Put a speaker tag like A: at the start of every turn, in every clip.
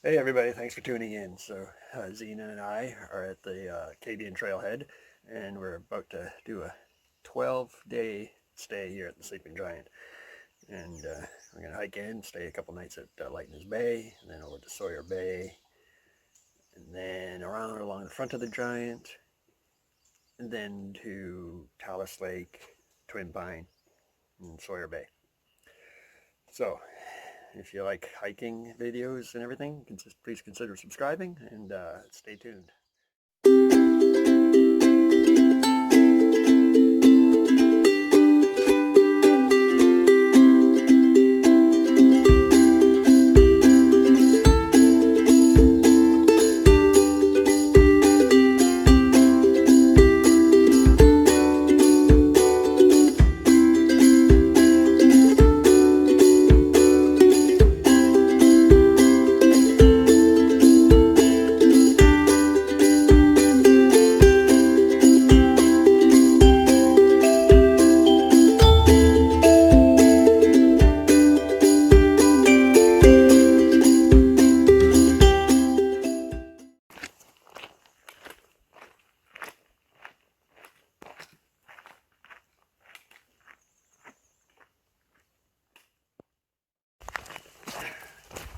A: Hey everybody, thanks for tuning in. So Xena and I are at the Canadian Trailhead, and we're about to do a 12-day stay here at the Sleeping Giant. And we're going to hike in, stay a couple nights at Lehtinen Bay, and then over to Sawyer Bay, and then around along the front of the Giant, and then to Talus Lake, Twin Pine, and Sawyer Bay. So if you like hiking videos and everything, please consider subscribing and stay tuned.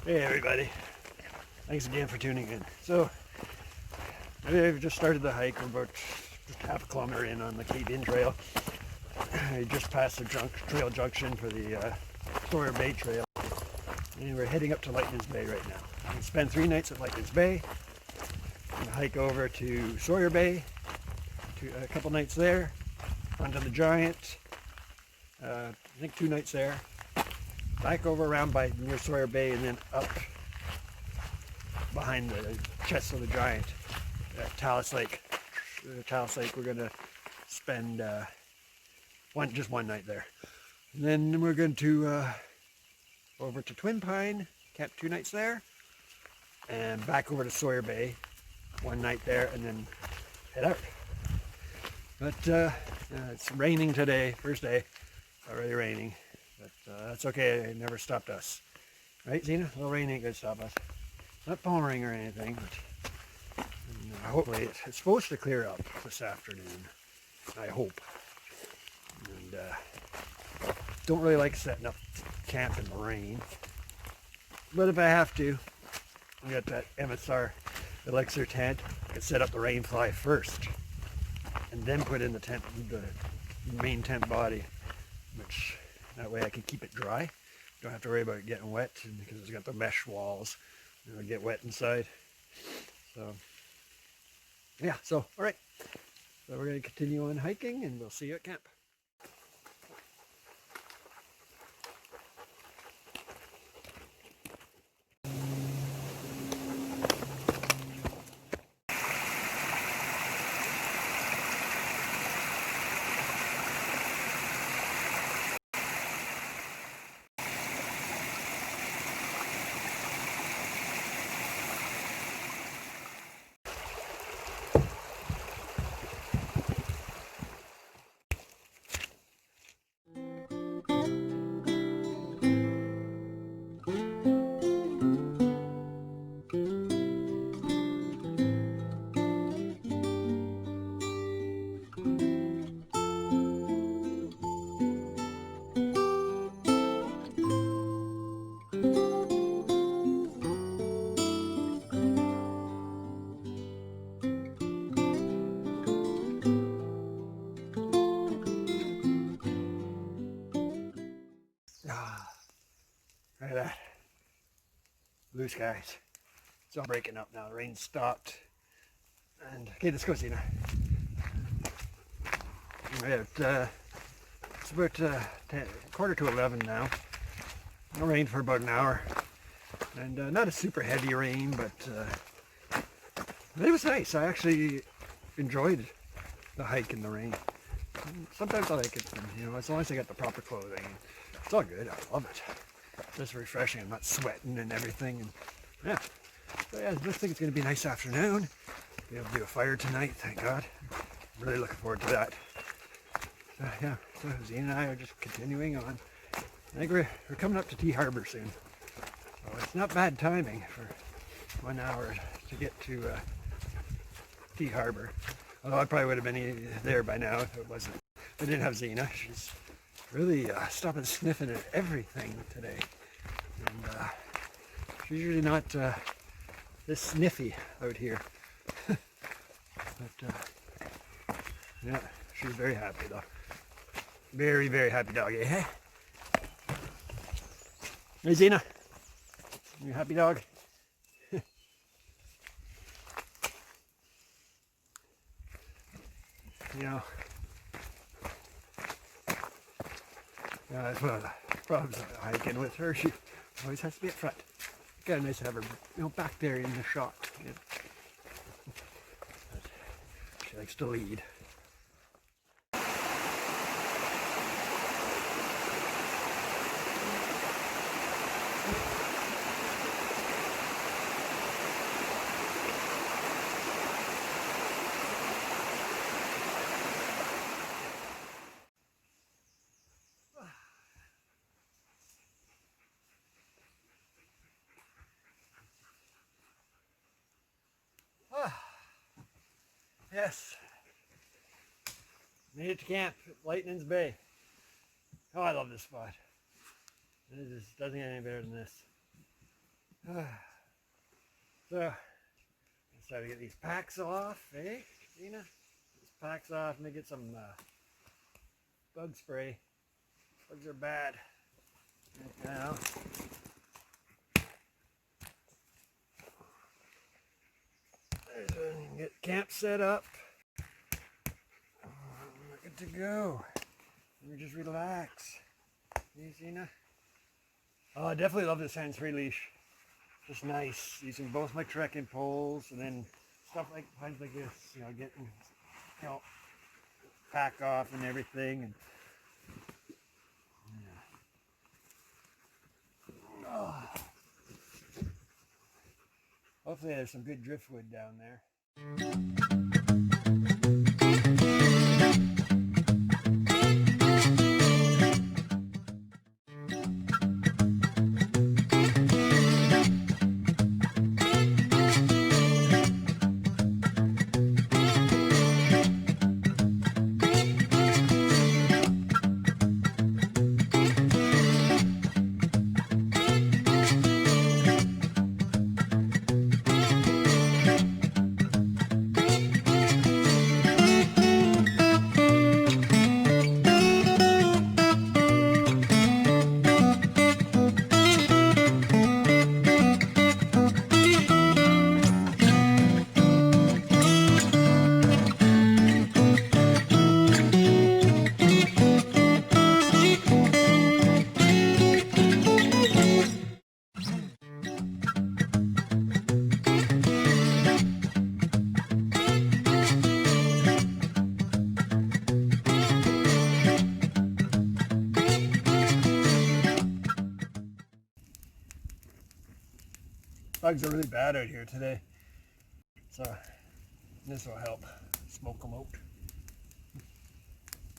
A: Hey everybody, thanks again for tuning in. So I've just started the hike. We're about just half a kilometer in on the Canadian Trail. I just passed the trail junction for the Sawyer Bay Trail, and we're heading up to Lehtinen Bay right now. We spend 3 nights at Lehtinen Bay, and hike over to Sawyer Bay, a couple nights there, onto the Giant, I think 2 nights there, back over around by near Sawyer Bay, and then up behind the chest of the Giant at Talus Lake. Talus Lake, we're going to spend just one night there. And then we're going to over to Twin Pine, camp 2 nights there, and back over to Sawyer Bay, 1 night there, and then head out. But it's raining today, first day, already raining. But that's okay, it never stopped us. Right, Xena? A little rain ain't gonna stop us. Not pouring or anything, but hopefully it's supposed to clear up this afternoon. I hope. And don't really like setting up camp in the rain. But if I have to, I got that MSR Elixir tent. I can set up the rain fly first, and then put in the tent, the main tent body, which that way I can keep it dry. Don't have to worry about it getting wet, because it's got the mesh walls. It'll get wet inside. So yeah, so all right. So we're going to continue on hiking, and we'll see you at camp. Look at that. Blue skies. It's all breaking up now. The rain stopped. And okay, let's go, Xena. It's about 10:45 now. No rain for about an hour. And not a super heavy rain, but it was nice. I actually enjoyed the hike in the rain. Sometimes I like it, as long as I got the proper clothing. It's all good. I love it. Just refreshing. I'm not sweating and everything. And yeah. So yeah, I just think it's going to be a nice afternoon. Be able to do a fire tonight, thank God. I'm really looking forward to that. Yeah, so Xena and I are just continuing on. I think we're coming up to T Harbor soon. So it's not bad timing for 1 hour to get to Key Harbor. Although I probably would have been there by now if it wasn't. I didn't have Xena. She's really stopping sniffing at everything today. And she's usually not this sniffy out here. But yeah, she's very happy though. Very, very happy doggy, hey? Hey Xena, you happy dog? You know, yeah, that's one of the problems of hiking with her. She always has to be up front. Kind of nice to have her, you know, back there in the shot. You know. But she likes to lead. Yes, made it to camp at Lehtinen Bay. Oh, I love this spot. It just doesn't get any better than this. So, let's try to get these packs off, eh, Xena? These packs off, and get some bug spray. Bugs are bad. Now, get camp set up. We're good to go. Let me just relax. You Xena? Oh, I definitely love this hands-free leash. Just nice. Using both my trekking poles and then stuff like times like this. You know, getting, you know, pack off and everything. And yeah. Oh. Hopefully there's some good driftwood down there. Bugs are really bad out here today, so this will help smoke them out.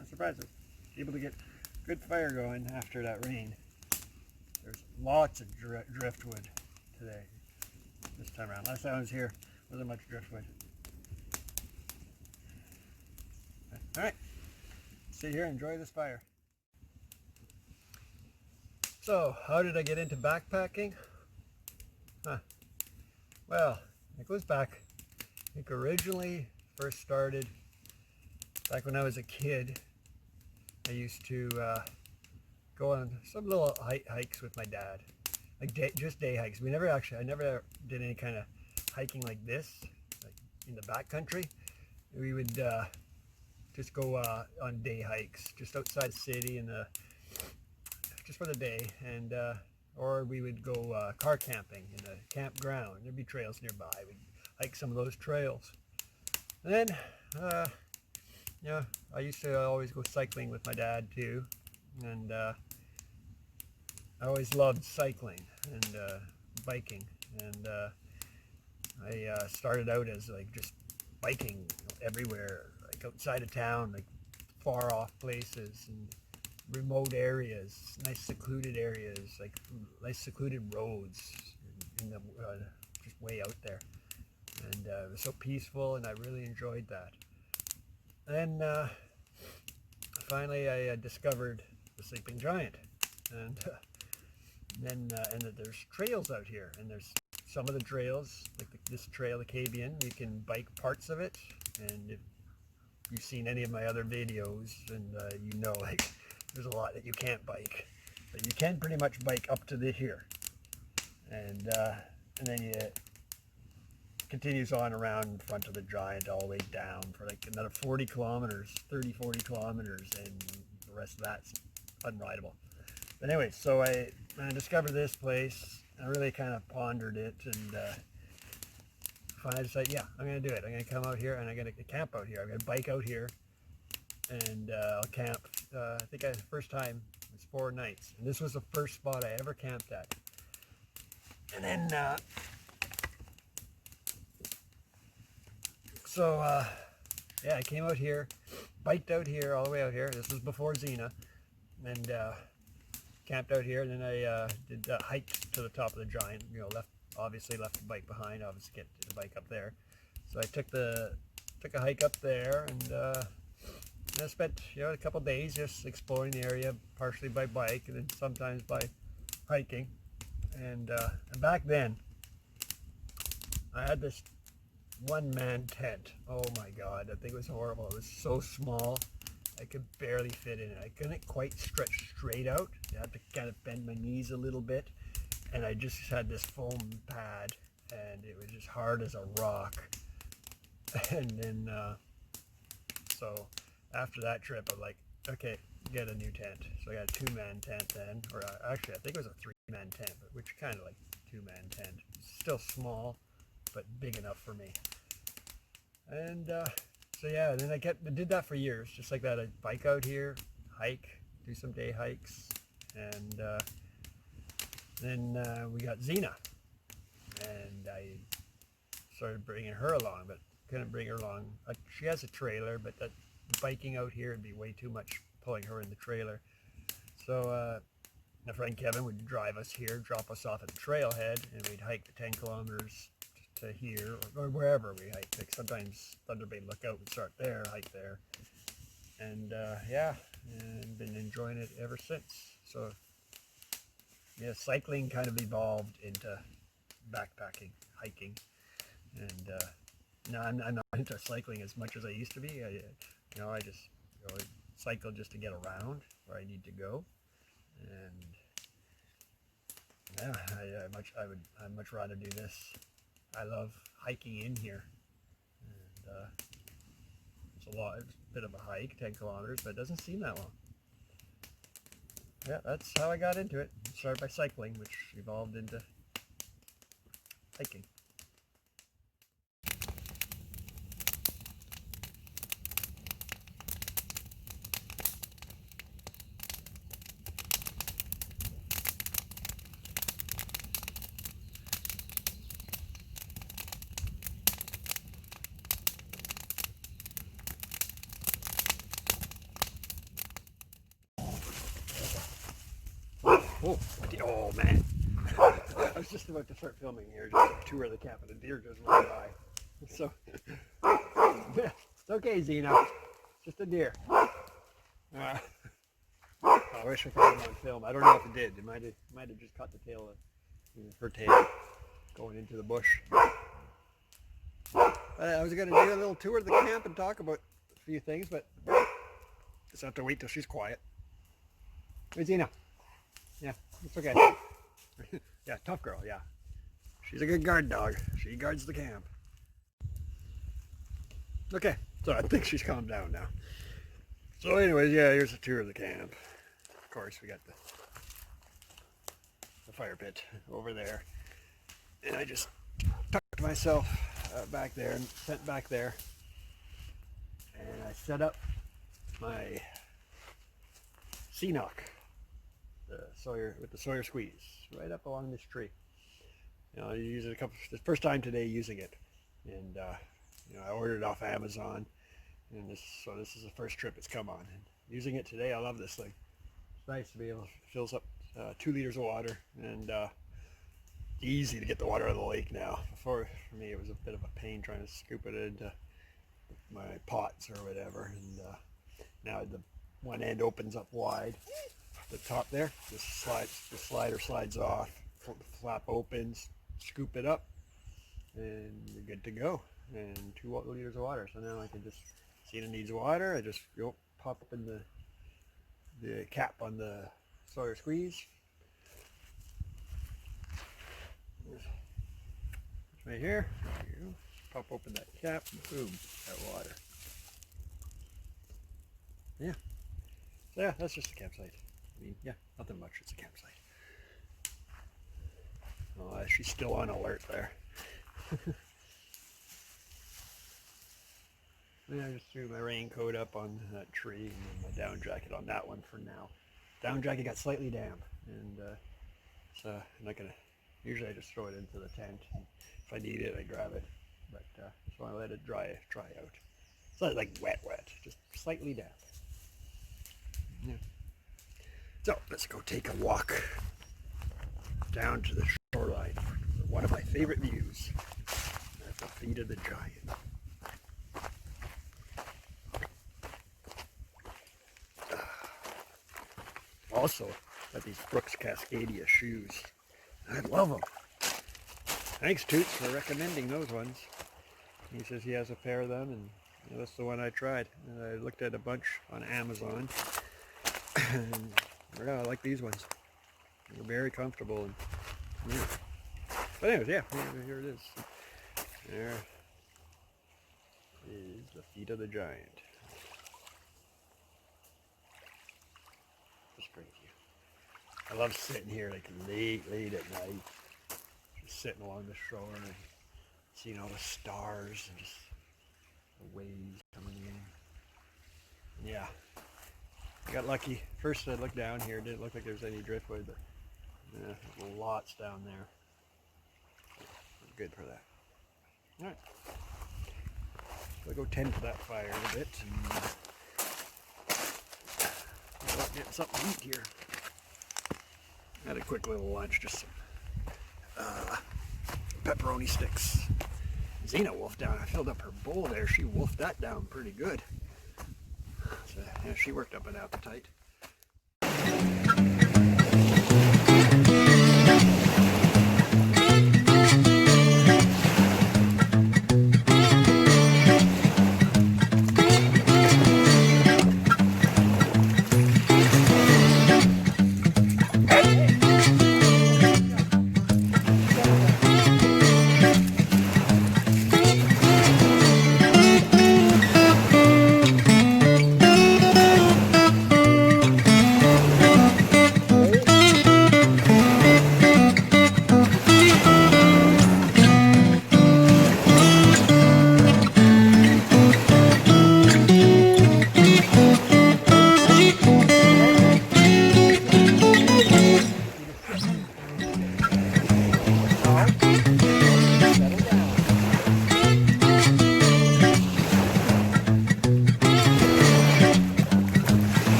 A: I'm surprised I was able to get good fire going after that rain. There's lots of driftwood today, this time around. Last time I was here, wasn't much driftwood. All right, sit here and enjoy this fire. So, how did I get into backpacking? Well, it goes back, I think originally first started back when I was a kid. I used to go on some little hikes with my dad, like just day hikes. I never did any kind of hiking like this, like in the backcountry. We would just go on day hikes just outside the city and just for the day, and or we would go car camping in a campground. There'd be trails nearby. We'd hike some of those trails. And then, you know, I used to always go cycling with my dad too. And I always loved cycling and biking. And I started out as like just biking everywhere, like outside of town, like far off places and remote areas, nice secluded areas, like nice secluded roads in the just way out there. And it was so peaceful, and I really enjoyed that. And finally I discovered the sleeping giant. And then there's trails out here, and there's some of the trails, like this trail, the Cabian, you can bike parts of it. And if you've seen any of my other videos, and you know, like, there's a lot that you can't bike, but you can pretty much bike up to here, and then it continues on around in front of the giant all the way down for like another 40 kilometers, 40 kilometers, and the rest of that's unrideable. But anyway, so I discovered this place. I really kind of pondered it, and finally decided, yeah, I'm going to do it. I'm going to come out here, and I'm going to camp out here. I'm going to bike out here, and I'll camp. I think the first time it was 4 nights, and this was the first spot I ever camped at. And then, yeah, I came out here, biked out here, all the way out here. This was before Xena, and camped out here. And then I did a hike to the top of the giant. You know, obviously left the bike behind. Obviously get the bike up there. So I took a hike up there, and I spent, you know, a couple days just exploring the area, partially by bike and then sometimes by hiking. And back then, I had this one-man tent. Oh my God, that thing was horrible. It was so small, I could barely fit in it. I couldn't quite stretch straight out. I had to kind of bend my knees a little bit. And I just had this foam pad, and it was just hard as a rock. And then, so after that trip, I'm like, okay, get a new tent. So I got a 2-man tent then, or actually I think it was a 3-man tent, but which kind of like 2-man tent. Still small, but big enough for me. And so yeah, then I did that for years, just like that. I'd bike out here, hike, do some day hikes, and then we got Xena, and I started bringing her along, but couldn't bring her along. She has a trailer, but biking out here would be way too much pulling her in the trailer. So my friend Kevin would drive us here, drop us off at the trailhead, and we'd hike the 10 kilometers to here, or wherever we hike. Like sometimes Thunder Bay Lookout, we'd start there, hike there. And yeah, and been enjoying it ever since. So yeah, cycling kind of evolved into backpacking, hiking, and no, I'm not into cycling as much as I used to be. I just cycle just to get around where I need to go, and yeah, I'd much rather do this. I love hiking in here, and it's a bit of a hike, 10 kilometers, but it doesn't seem that long. Yeah, that's how I got into it. Started by cycling, which evolved into hiking. Oh man. I was just about to start filming here, just a tour of the camp, and a deer just went by. So, it's okay, Xena. Just a deer. I wish I caught him on film. I don't know if it did. It might have just caught the tail of her tail going into the bush. I was going to do a little tour of the camp and talk about a few things, but just have to wait till she's quiet. Hey, Xena. Yeah, it's okay. Yeah, tough girl, yeah. She's a good guard dog. She guards the camp. Okay, so I think she's calmed down now. So anyways, yeah, here's a tour of the camp. Of course, we got the fire pit over there. And I just tucked myself back there and sent back there. And I set up my Xenoc. With the Sawyer squeeze right up along this tree. I use it the first time today using it, and I ordered it off Amazon, and this is the first trip it's come on. And using it today, I love this thing. It's nice to be able to fills up 2 liters of water, and easy to get the water out of the lake now. Before, for me, it was a bit of a pain trying to scoop it into my pots or whatever. And now the one end opens up wide. The top there, the slider slides off, flap opens, scoop it up, and you're good to go. And 2 liters of water. So now I can just, Xena needs water, I just pop up in the cap on the Sawyer squeeze. Right here, there you go. Pop open that cap, and boom, that water. Yeah. So yeah, that's just a campsite. I mean, yeah, nothing much, it's a campsite. Oh, she's still on alert there. Yeah, I just threw my raincoat up on that tree and then my down jacket on that one for now. Down jacket got slightly damp, and so I'm not gonna. Usually I just throw it into the tent. If I need it, I grab it. But just want to let it dry out. It's not like wet, just slightly damp. Yeah. So let's go take a walk down to the shoreline. One of my favorite views at the feet of the giant. Also, got these Brooks Cascadia shoes. I love them. Thanks, Toots, for recommending those ones. He says he has a pair of them, and that's the one I tried. And I looked at a bunch on Amazon, and yeah, I like these ones. They're very comfortable. And, yeah. But anyways, yeah, here it is. There is the feet of the giant. Just great view. I love sitting here like late at night, just sitting along the shore and seeing all the stars and just the waves coming in. Yeah, I got lucky. First I looked down here, it didn't look like there was any driftwood, but yeah, there's lots down there. Good for that. All right, so I'll go tend to that fire a bit and get something to eat here. Had a quick little lunch, just some pepperoni sticks. Xena wolfed down. I filled up her bowl there. She wolfed that down pretty good. So, yeah, she worked up an appetite.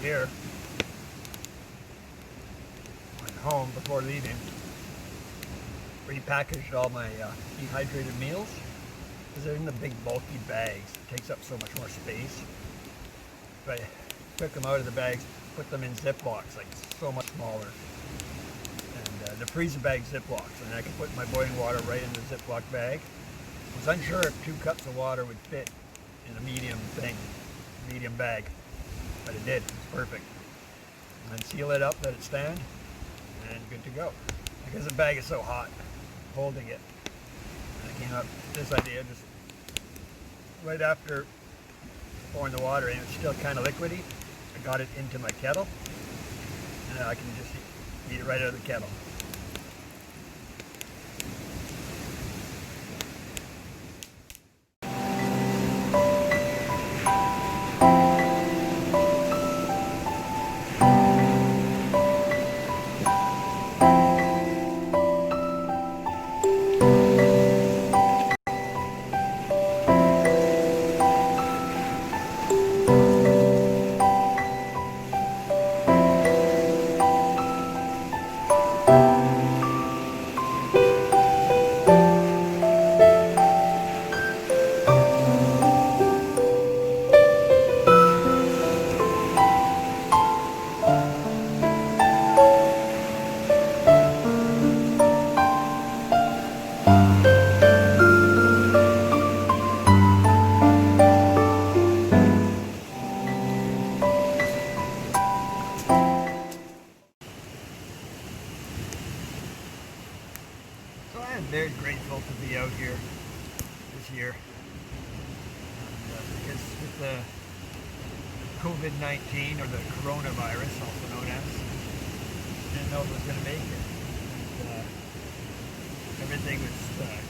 A: here. Went home before leaving. Repackaged all my dehydrated meals because they're in the big bulky bags. It takes up so much more space. But I took them out of the bags, put them in Ziplocs, like so much smaller. And the freezer bag Ziplocs, and I could put my boiling water right in the Ziploc bag. I was unsure if 2 cups of water would fit in a medium bag, but it did. It's perfect. And then seal it up, let it stand, and good to go. Because the bag is so hot, holding it. And I came up with this idea just right after pouring the water in. It's still kind of liquidy. I got it into my kettle, and I can just eat it right out of the kettle. So I am very grateful to be out here this year. Because with the COVID-19, or the coronavirus, also known as, didn't know it was going to make it. Everything was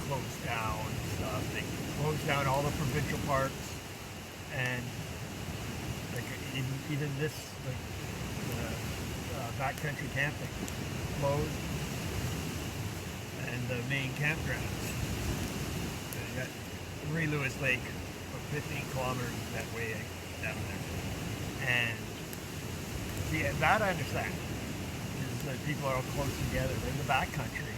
A: closed down and stuff. They closed down all the provincial parks, and like even this, like the backcountry camping closed. And the main campgrounds. So you got Marie Lewis Lake, about 15 kilometers that way down there. And see, that I understand, is that people are all close together. They're in the backcountry.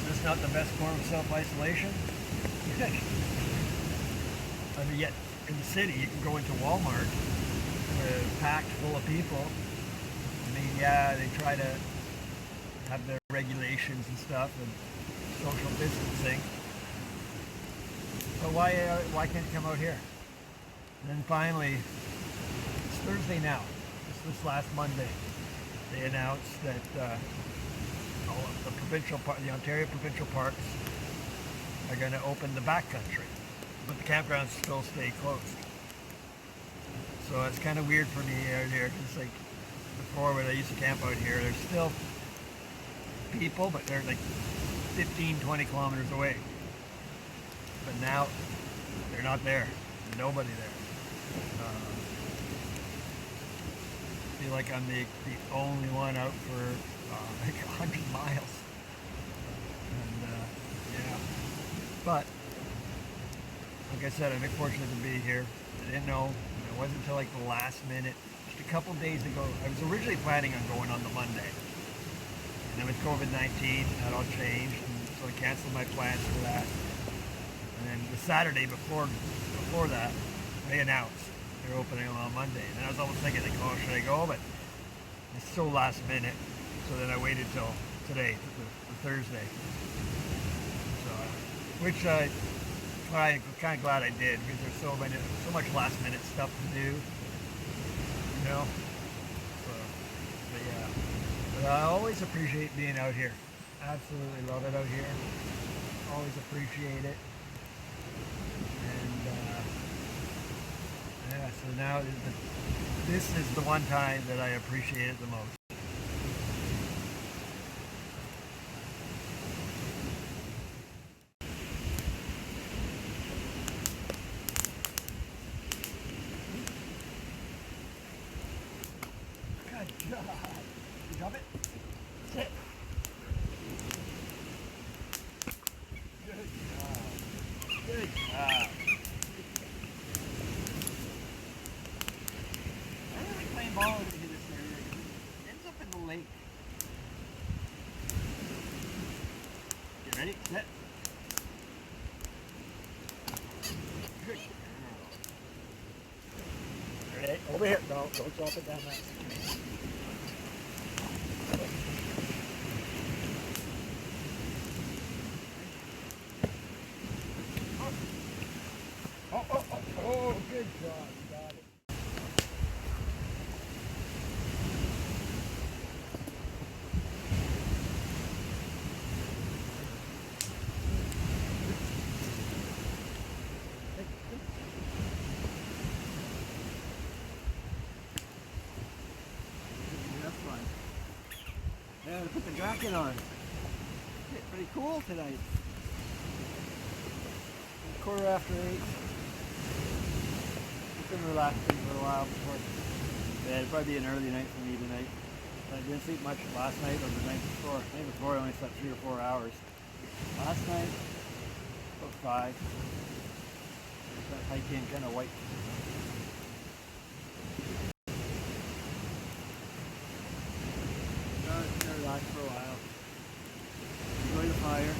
A: Is this not the best form of self-isolation? I mean, yet in the city, you can go into Walmart, packed full of people. I mean, yeah, they try to have their regulations and stuff and social distancing. But why can't you come out here? And then finally, it's Thursday now. This last Monday, they announced that the Ontario provincial parks are going to open the backcountry, but the campgrounds still stay closed. So it's kind of weird for me out here, because like before, when I used to camp out here, there's still people, but they're like 15, 20 kilometers away. But now they're not there. There's nobody there. I feel like I'm the only one out for like 100 miles. And yeah. But like I said, I'm fortunate to be here. I didn't know. It wasn't until like the last minute, just a couple days ago. I was originally planning on going on the Monday. And then with COVID-19, that all changed, and so I canceled my plans for that. And then the Saturday before that, they announced they're opening on Monday. And I was almost thinking, like, oh, should I go? But it's so last minute. So then I waited till today, the Thursday. So, which I'm kind of glad I did, because there's so much last minute stuff to do. You know. So, but yeah. I always appreciate being out here. Absolutely love it out here. Always appreciate it. And yeah, so now this is the one time that I appreciate it the most. Good job. You got it? Sit. Good job. Good job. Sit. Good. Ready? Over here. No, don't drop it down that. Oh, good job. You got it. That's fun. Yeah, to put the jacket on. It's pretty cool tonight. 8:15. Been relaxing for a while before. Yeah, it'll probably be an early night for me tonight. I didn't sleep much last night or the night before. The night before I only slept 3 or 4 hours. Last night, about 5. That hiking kind of wiped. Just relax for a while. Enjoy the fire.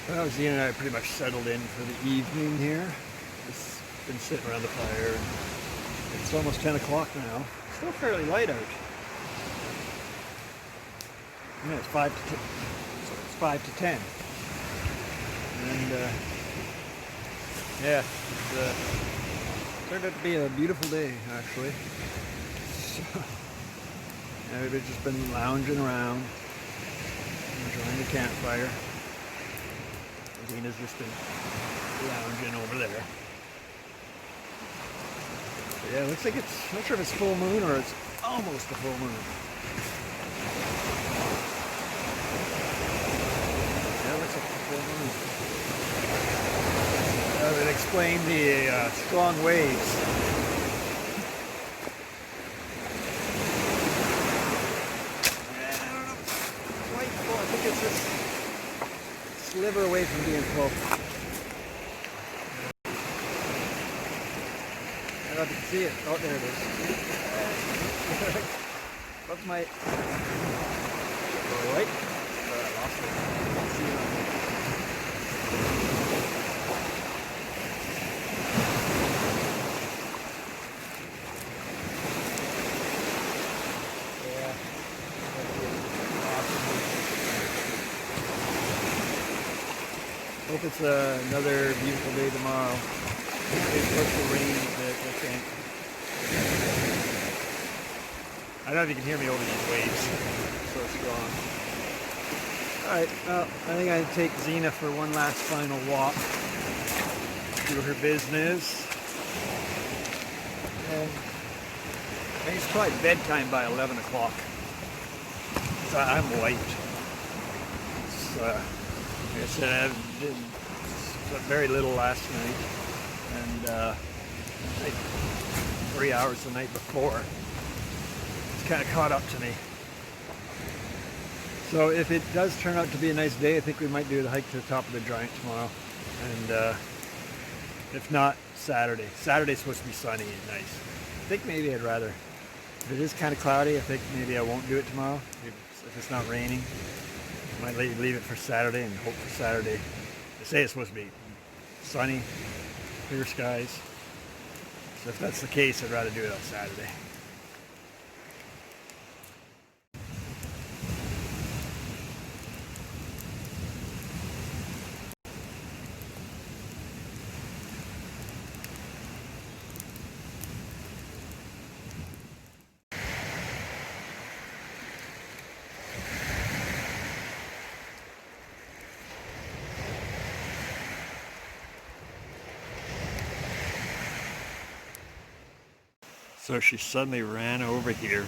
A: Well, Xena and I pretty much settled in for the evening here. Just been sitting around the fire. It's almost 10 o'clock now. Still fairly light out. Yeah, it's 5 to 10. So it's 5 to 10. And yeah, it turned out to be a beautiful day actually. So, yeah, we've just been lounging around, enjoying the campfire. Zena's just been lounging over there. So yeah, it looks like it's, not sure if it's full moon or it's almost a full moon. Yeah, it looks like a full moon. That would explain the strong waves. Yeah, I don't know. Quite full. I think it's just sliver away from being full. I don't know if you can see it. Oh, there it is. What's my... Wait. I lost it. I don't see it on there. Yeah. Hope it's another beautiful day tomorrow. It's supposed to rain a bit, I think. I don't know if you can hear me over these waves. So strong. Alright, well, I think I'd take Xena for one last final walk. Do her business. And I think it's probably bedtime by 11 o'clock. So I'm wiped. It's, like I said, I did very little last night, and 3 hours the night before. It's kind of caught up to me. So if it does turn out to be a nice day, I think we might do the hike to the top of the Giant tomorrow, and if not, Saturday. Saturday's supposed to be sunny and nice. I think maybe I'd rather, if it is kind of cloudy, I think maybe I won't do it tomorrow, if it's not raining. I might leave it for Saturday and hope for Saturday. They say it's supposed to be sunny, clear skies. So if that's the case, I'd rather do it on Saturday. So she suddenly ran over here.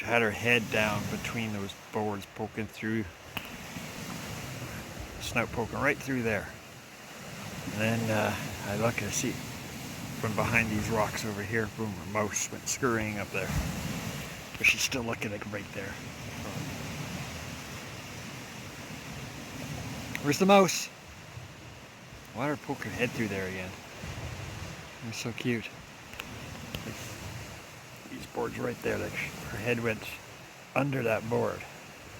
A: She had her head down between those boards, poking through, snout poking right through there. And then I look and see from behind these rocks over here, boom, her mouse went scurrying up there. But she's still looking like right there. Where's the mouse? Why did her poke her head through there again? They're so cute. Like, these boards right there, like her head went under that board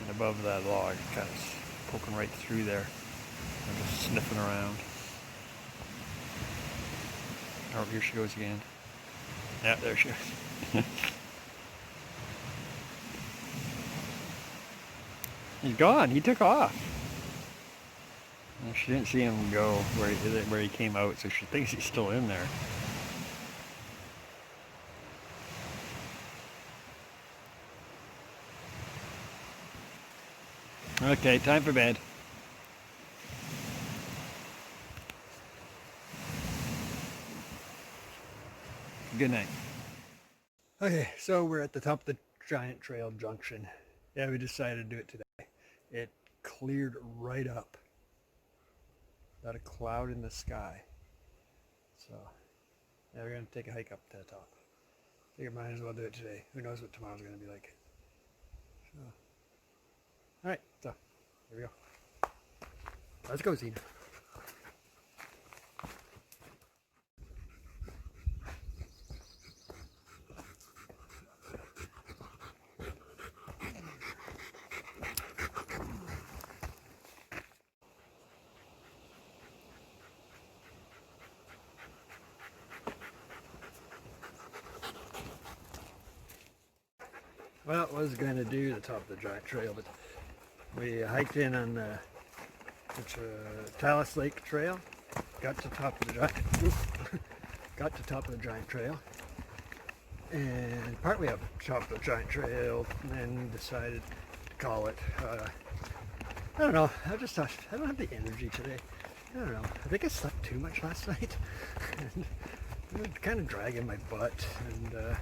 A: and above that log, kind of poking right through there and just sniffing around. Oh, here she goes again. Yeah, there she is. He's gone. He took off. Well, she didn't see him go where he came out, so she thinks he's still in there. Okay, time for bed. Good night. Okay, so we're at the top of the giant trail junction. Yeah, we decided to do it today. It cleared right up. Not a cloud in the sky. So, yeah, we're going to take a hike up to the top. I think we might as well do it today. Who knows what tomorrow's going to be like. So, alright, so, here we go. Let's go, Xena. Well, I was going to do the top of the giant trail, but we hiked in on the Talus Lake Trail, got to top of the giant trail, and partway up top of the giant trail, and then decided to call it. I don't know. I just thought I don't have the energy today. I don't know. I think I slept too much last night, and it was kind of dragging my butt, and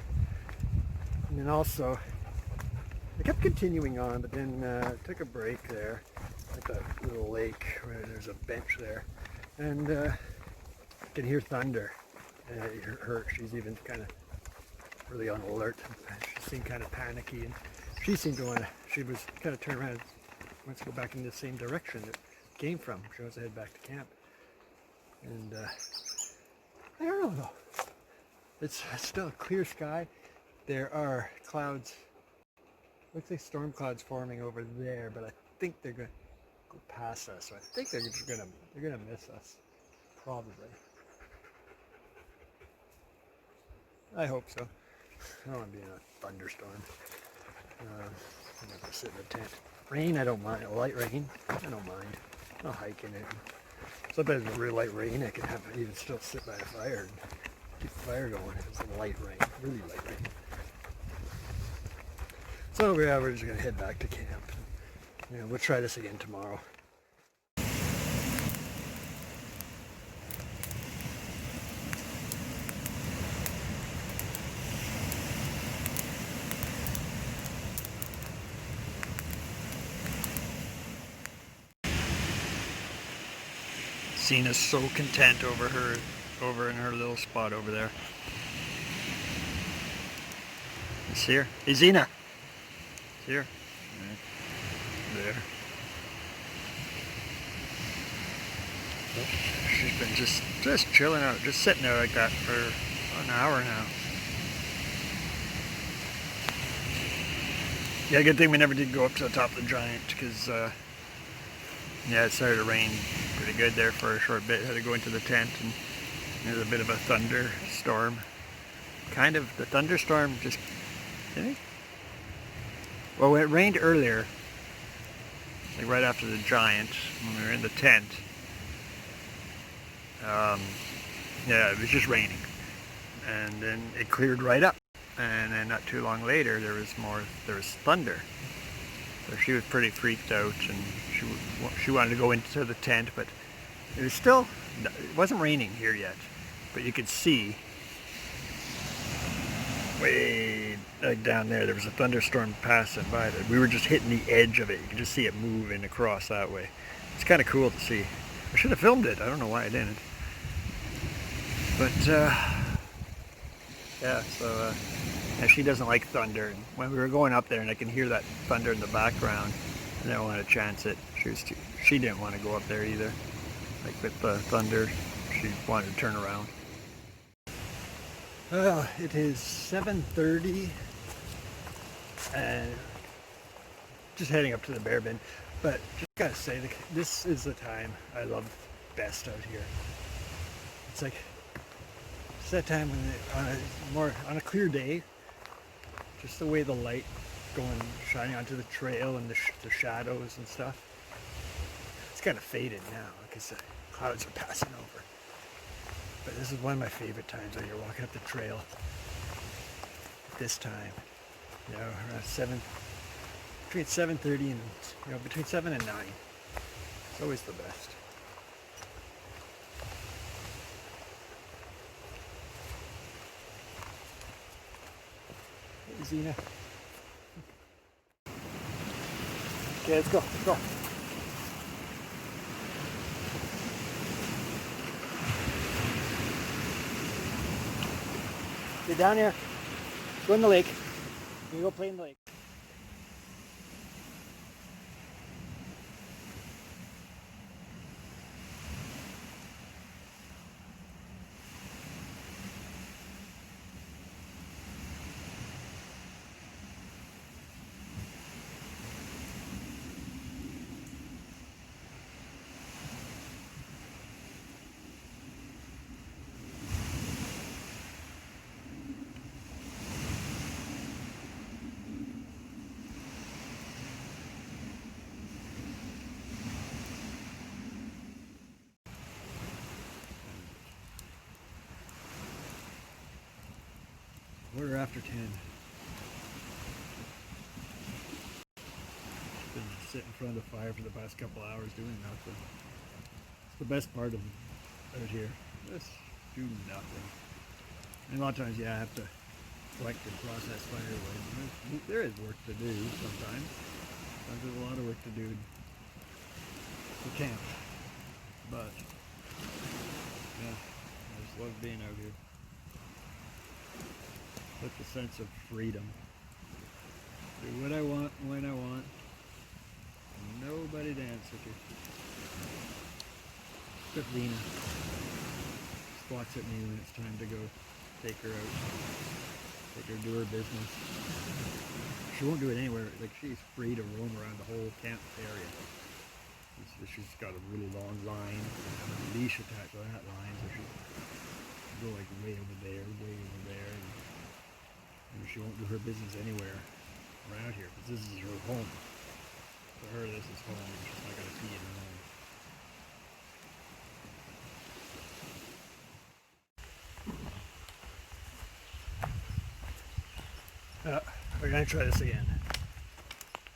A: then also. I kept continuing on, but then took a break there at that little lake where there's a bench there, and I can hear thunder. She's even kind of really on alert. She seemed kind of panicky, and she seemed to want to. She was kind of turned around, wants to go back in the same direction that it came from. She wants to head back to camp, and I don't know though. It's still a clear sky. There are clouds. Looks like storm clouds forming over there, but I think they're going to go past us. So I think they're gonna miss us, probably. I hope so. I don't want to be in a thunderstorm. I'm not gonna sit in a tent. Rain, I don't mind. Light rain, I don't mind. I'll hike in it. Sometimes with real light rain, I can even still sit by a fire and keep the fire going. If it's a light rain, really light rain. So we're just going to head back to camp. Yeah, we'll try this again tomorrow. Xena's so content over in her little spot over there. See her? Hey, Xena! Here, right there. She's been just chilling out, just sitting there like that for an hour now. Yeah, good thing we never did go up to the top of the giant because, yeah, it started to rain pretty good there for a short bit. Had to go into the tent, and there's a bit of a thunderstorm. Kind of, the thunderstorm just, well, it rained earlier, like right after the giant, when we were in the tent. Yeah, it was just raining. And then it cleared right up. And then not too long later, there was thunder. So she was pretty freaked out, and she wanted to go into the tent, but it wasn't raining here yet. But you could see way like down there was a thunderstorm passing by that we were just hitting the edge of it. You can just see it moving across that way. It's kind of cool to see. I should have filmed it. I don't know why I didn't. But yeah, so and she doesn't like thunder. And when we were going up there and I can hear that thunder in the background, I didn't want to chance it. She didn't want to go up there either. Like with the thunder, she wanted to turn around. It is 7:30 and just heading up to the bear bin. But just gotta say, this is the time I love best out here. It's like it's that time when on a clear day, just the way the light shining onto the trail and the shadows and stuff. It's kind of faded now because the clouds are passing over. But this is one of my favorite times out here, walking up the trail at this time. You know, around between 7:30 and, between 7 and 9. It's always the best. Hey, Xena. Okay, let's go. Let's go. Get down here. Go in the lake. You go play in the lake. Quarter after 10. Been sitting in front of the fire for the past couple hours doing nothing. It's the best part of out here. Just do nothing. And a lot of times, I have to collect and process firewood. There is work to do sometimes. Sometimes there's a lot of work to do for camp. But yeah, I just love being out here. With the sense of freedom. Do what I want, when I want. Nobody to answer to. Except Xena. Squats at me when it's time to go take her out. Take her to do her business. She won't do it anywhere. Like, she's free to roam around the whole camp area. She's got a really long line. And a leash attached to that line. So she'll go like way over there, way over there. And she won't do her business anywhere around here because this is her home. For her, this is home. She's not going to pee in her home. We're going to try this again.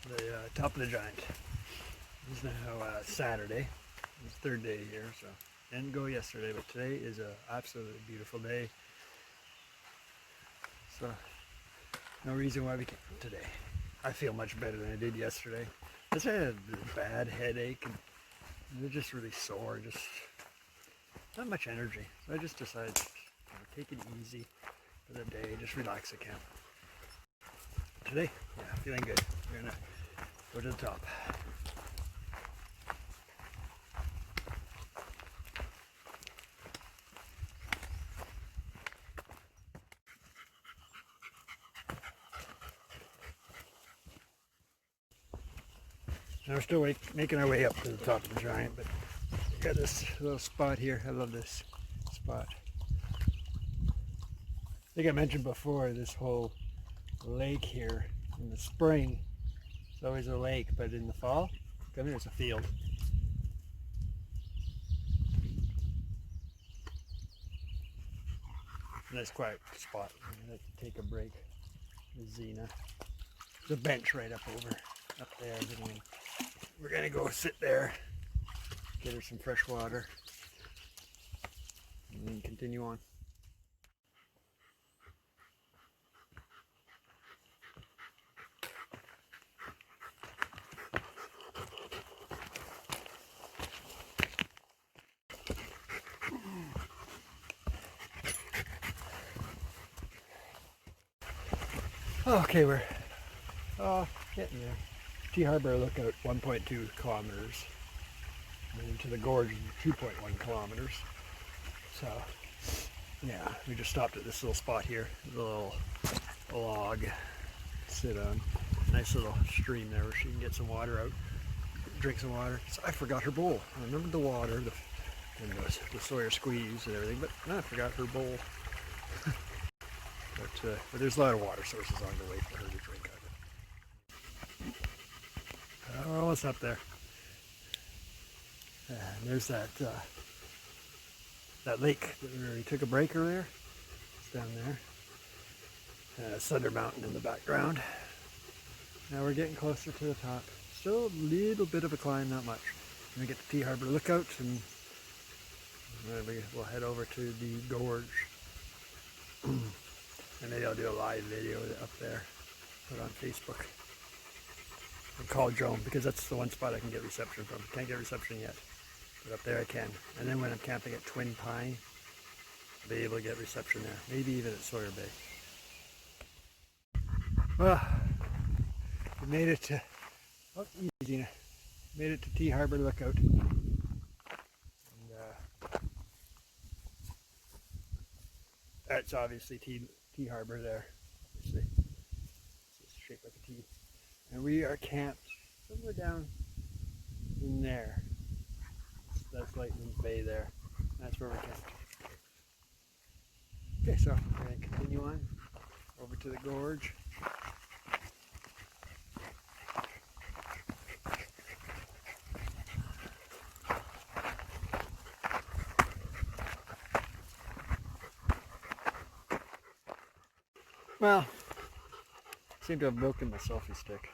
A: The top of the giant. This is now Saturday. It's the third day here, so didn't go yesterday, but today is an absolutely beautiful day. So no reason why we can't today. I feel much better than I did yesterday. I just had a bad headache and they're just really sore, just not much energy. So I just decided to take it easy for the day, just relax at camp. Today, feeling good. We're gonna go to the top. Now we're still making our way up to the top of the giant, but we got this little spot here. I love this spot. I think I mentioned before, this whole lake here in the spring, it's always a lake, but in the fall, come here, it's a field. Nice quiet spot. I'm gonna take a break with Xena. There's a bench right up there. We're gonna go sit there, get her some fresh water, and then continue on. Okay, we're getting there. T Harbor Lookout 1.2 kilometers. And into the gorge 2.1 kilometers. So yeah, we just stopped at this little spot here, a little log to sit on. Nice little stream there where she can get some water out, drink some water. So I forgot her bowl. I remembered the water and the Sawyer squeeze and everything, but I forgot her bowl. but there's a lot of water sources on the way for her to drink out of. Oh, what's up there? And there's that lake where we took a break earlier. It's down there. Thunder Mountain in the background. Now we're getting closer to the top. Still a little bit of a climb, not much. Then we get to T Harbor Lookout and we'll head over to the gorge. And maybe I'll do a live video up there, put on Facebook. And call Joan because that's the one spot I can get reception from. Can't get reception yet, but up there I can. And then when I'm camping at Twin Pine, I'll be able to get reception there. Maybe even at Sawyer Bay. Well, we made it to, oh, easy now. Made it to T Harbor Lookout. And, that's obviously T Harbor there. Obviously, it's shaped like a T. And we are camped somewhere down in there. That's Lehtinen Bay there. That's where we're camped. Okay, so we're going to continue on over to the gorge. Well, I seem to have broken my selfie stick.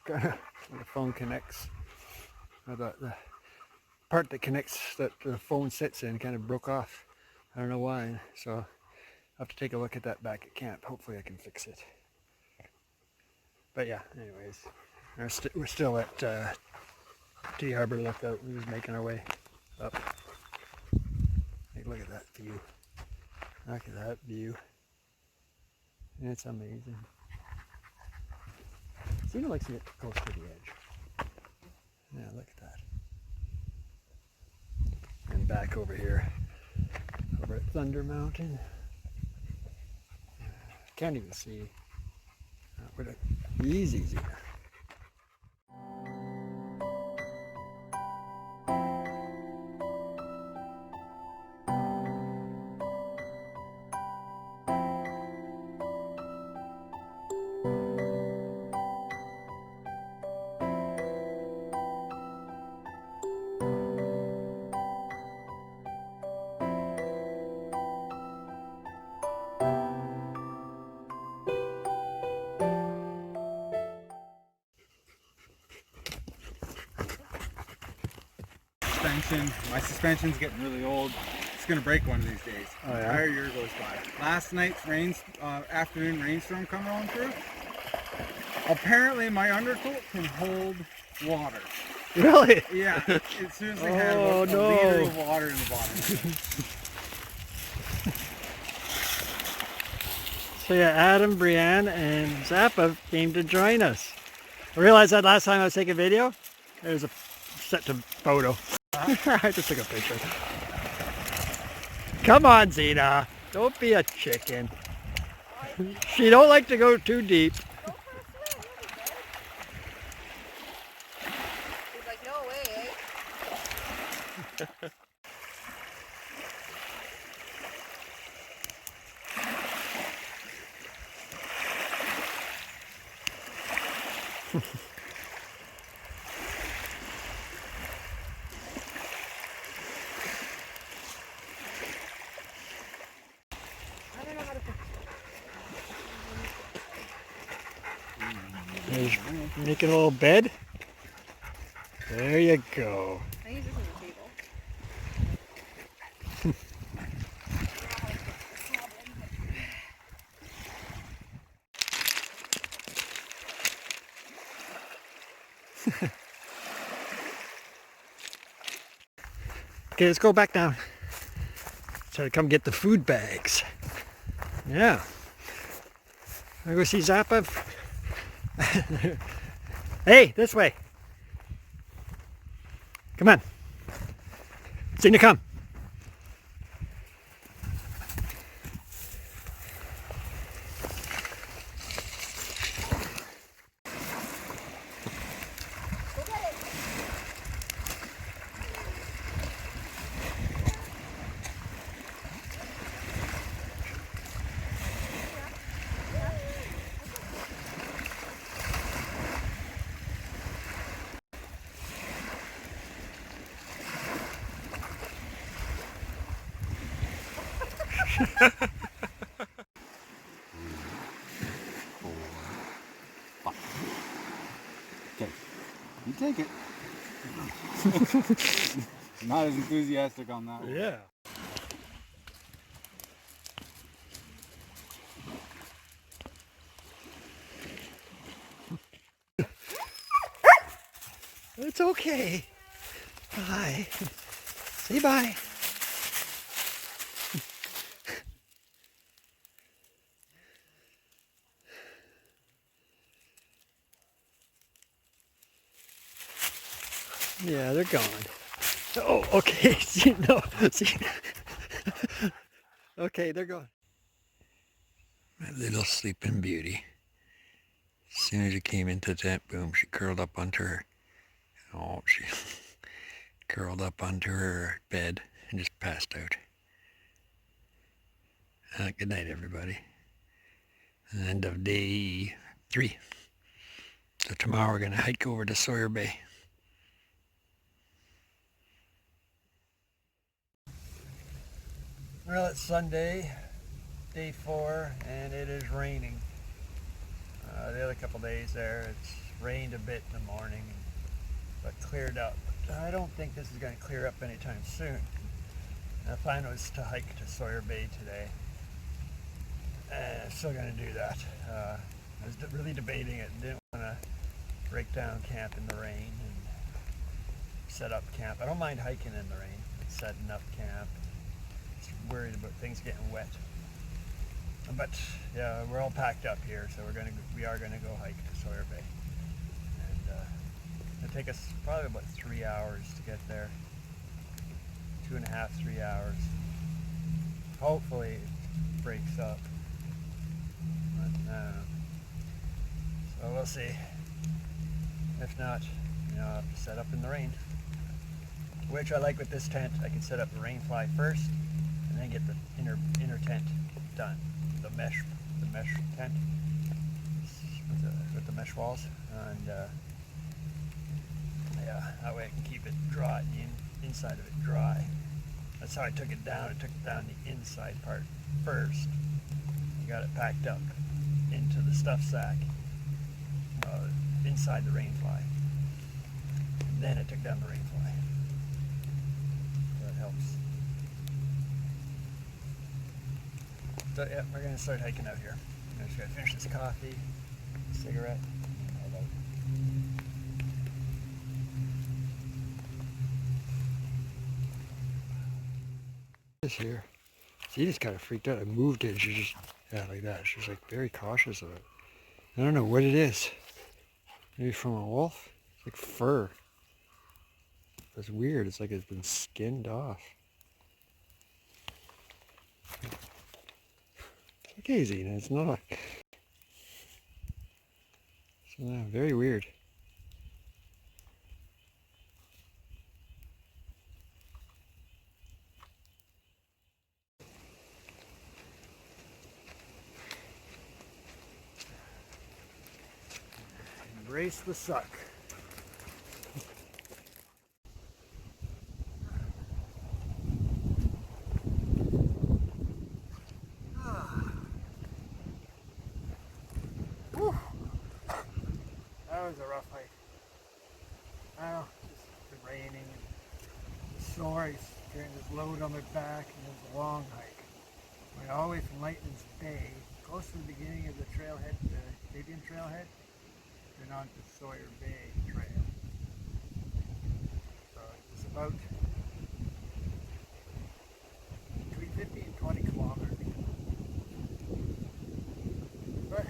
A: When the phone connects, the part that connects that the phone sits in kind of broke off. I don't know why, so I'll have to take a look at that back at camp. Hopefully I can fix it. But yeah, anyways, we're still at T Harbor Lookout. We're just making our way up. Hey, look at that view. Look at that view. It's amazing. Xena likes to get close to the edge. Yeah, look at that. And back over here, over at Thunder Mountain. Can't even see. Easy, Xena.
B: My suspension's getting really old. It's gonna break one of these days.
A: Oh, yeah?
B: The entire year goes by. Last night's afternoon rainstorm coming on through. Apparently my undercoat can hold water.
A: Really?
B: Yeah, it seriously had about a liter of water in the bottom.
A: So yeah, Adam, Brianne, and Zappa came to join us. I realized that last time I was taking video, it was a set to photo. I just took a picture. Come on, Xena. Don't be a chicken. She don't like to go too deep.
C: He's like, no way, eh?
A: Making a little bed. There you go.
C: I use this as a table.
A: Okay, let's go back down. Try to come get the food bags. Yeah. I go see Zappa. Hey, this way. Come on. Xena, come.
B: Okay, you take it. Not as enthusiastic on that one.
A: Yeah. It's okay. Bye. Say bye. Yeah, they're gone. Oh, okay. See, no. See. Okay, they're gone. My little sleeping beauty. As soon as she came into the tent, boom, she curled up onto her. Oh, she curled up onto her bed and just passed out. Good night, everybody. End of day 3. So tomorrow we're going to hike over to Sawyer Bay. Well, it's Sunday, day 4, and it is raining. The other couple days there, it's rained a bit in the morning, but cleared up. I don't think this is going to clear up anytime soon. My plan was to hike to Sawyer Bay today, and I'm still going to do that. I was really debating it. Didn't want to break down camp in the rain and set up camp. I don't mind hiking in the rain, but setting up camp. Just worried about things getting wet. But yeah, we're all packed up here, so we are gonna go hike to Sawyer Bay, and it'll take us probably about 3 hours to get there. 2.5, 3 hours. Hopefully it breaks up, but so we'll see. If not, I'll have to set up in the rain. Which I like with this tent. I can set up the rain fly first, and then get the inner tent done. The mesh tent with the mesh walls, and yeah, that way I can keep it dry, the inside of it dry. That's how I took it down. I took down the inside part first. I got it packed up into the stuff sack inside the rain fly. And then I took down the rain fly. So that helps. So yeah, we're gonna start hiking out here. I'm just gonna finish this coffee, cigarette, and head out. This here, she just kind of freaked out. I moved it, and she just, like that. She was like very cautious of it. I don't know what it is. Maybe from a wolf? It's like fur. It's weird. It's like it's been skinned off. It's okay, Xena. It's not. It's very weird. Embrace the suck. That was a rough hike. Well, just been raining and sore. He's carrying this load on my back, and it was a long hike. Went all the way from Lehtinen Bay, close to the beginning of the trailhead, the Fabian trailhead, then on to Sawyer Bay Trail. So it's about between 50 and 20 kilometers. But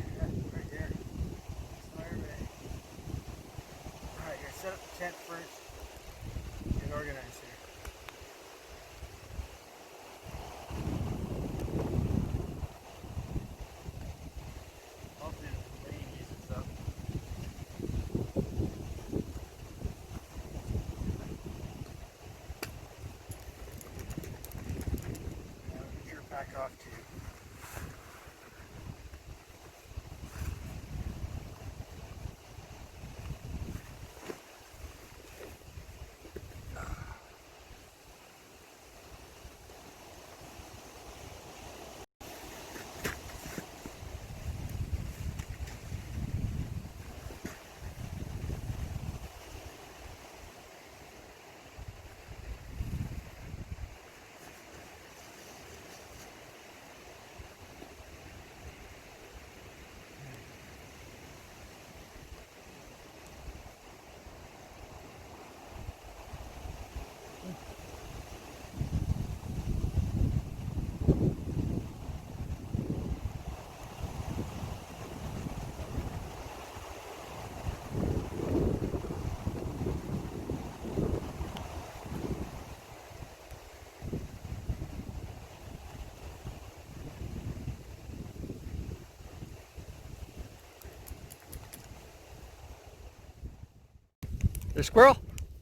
A: There's a squirrel?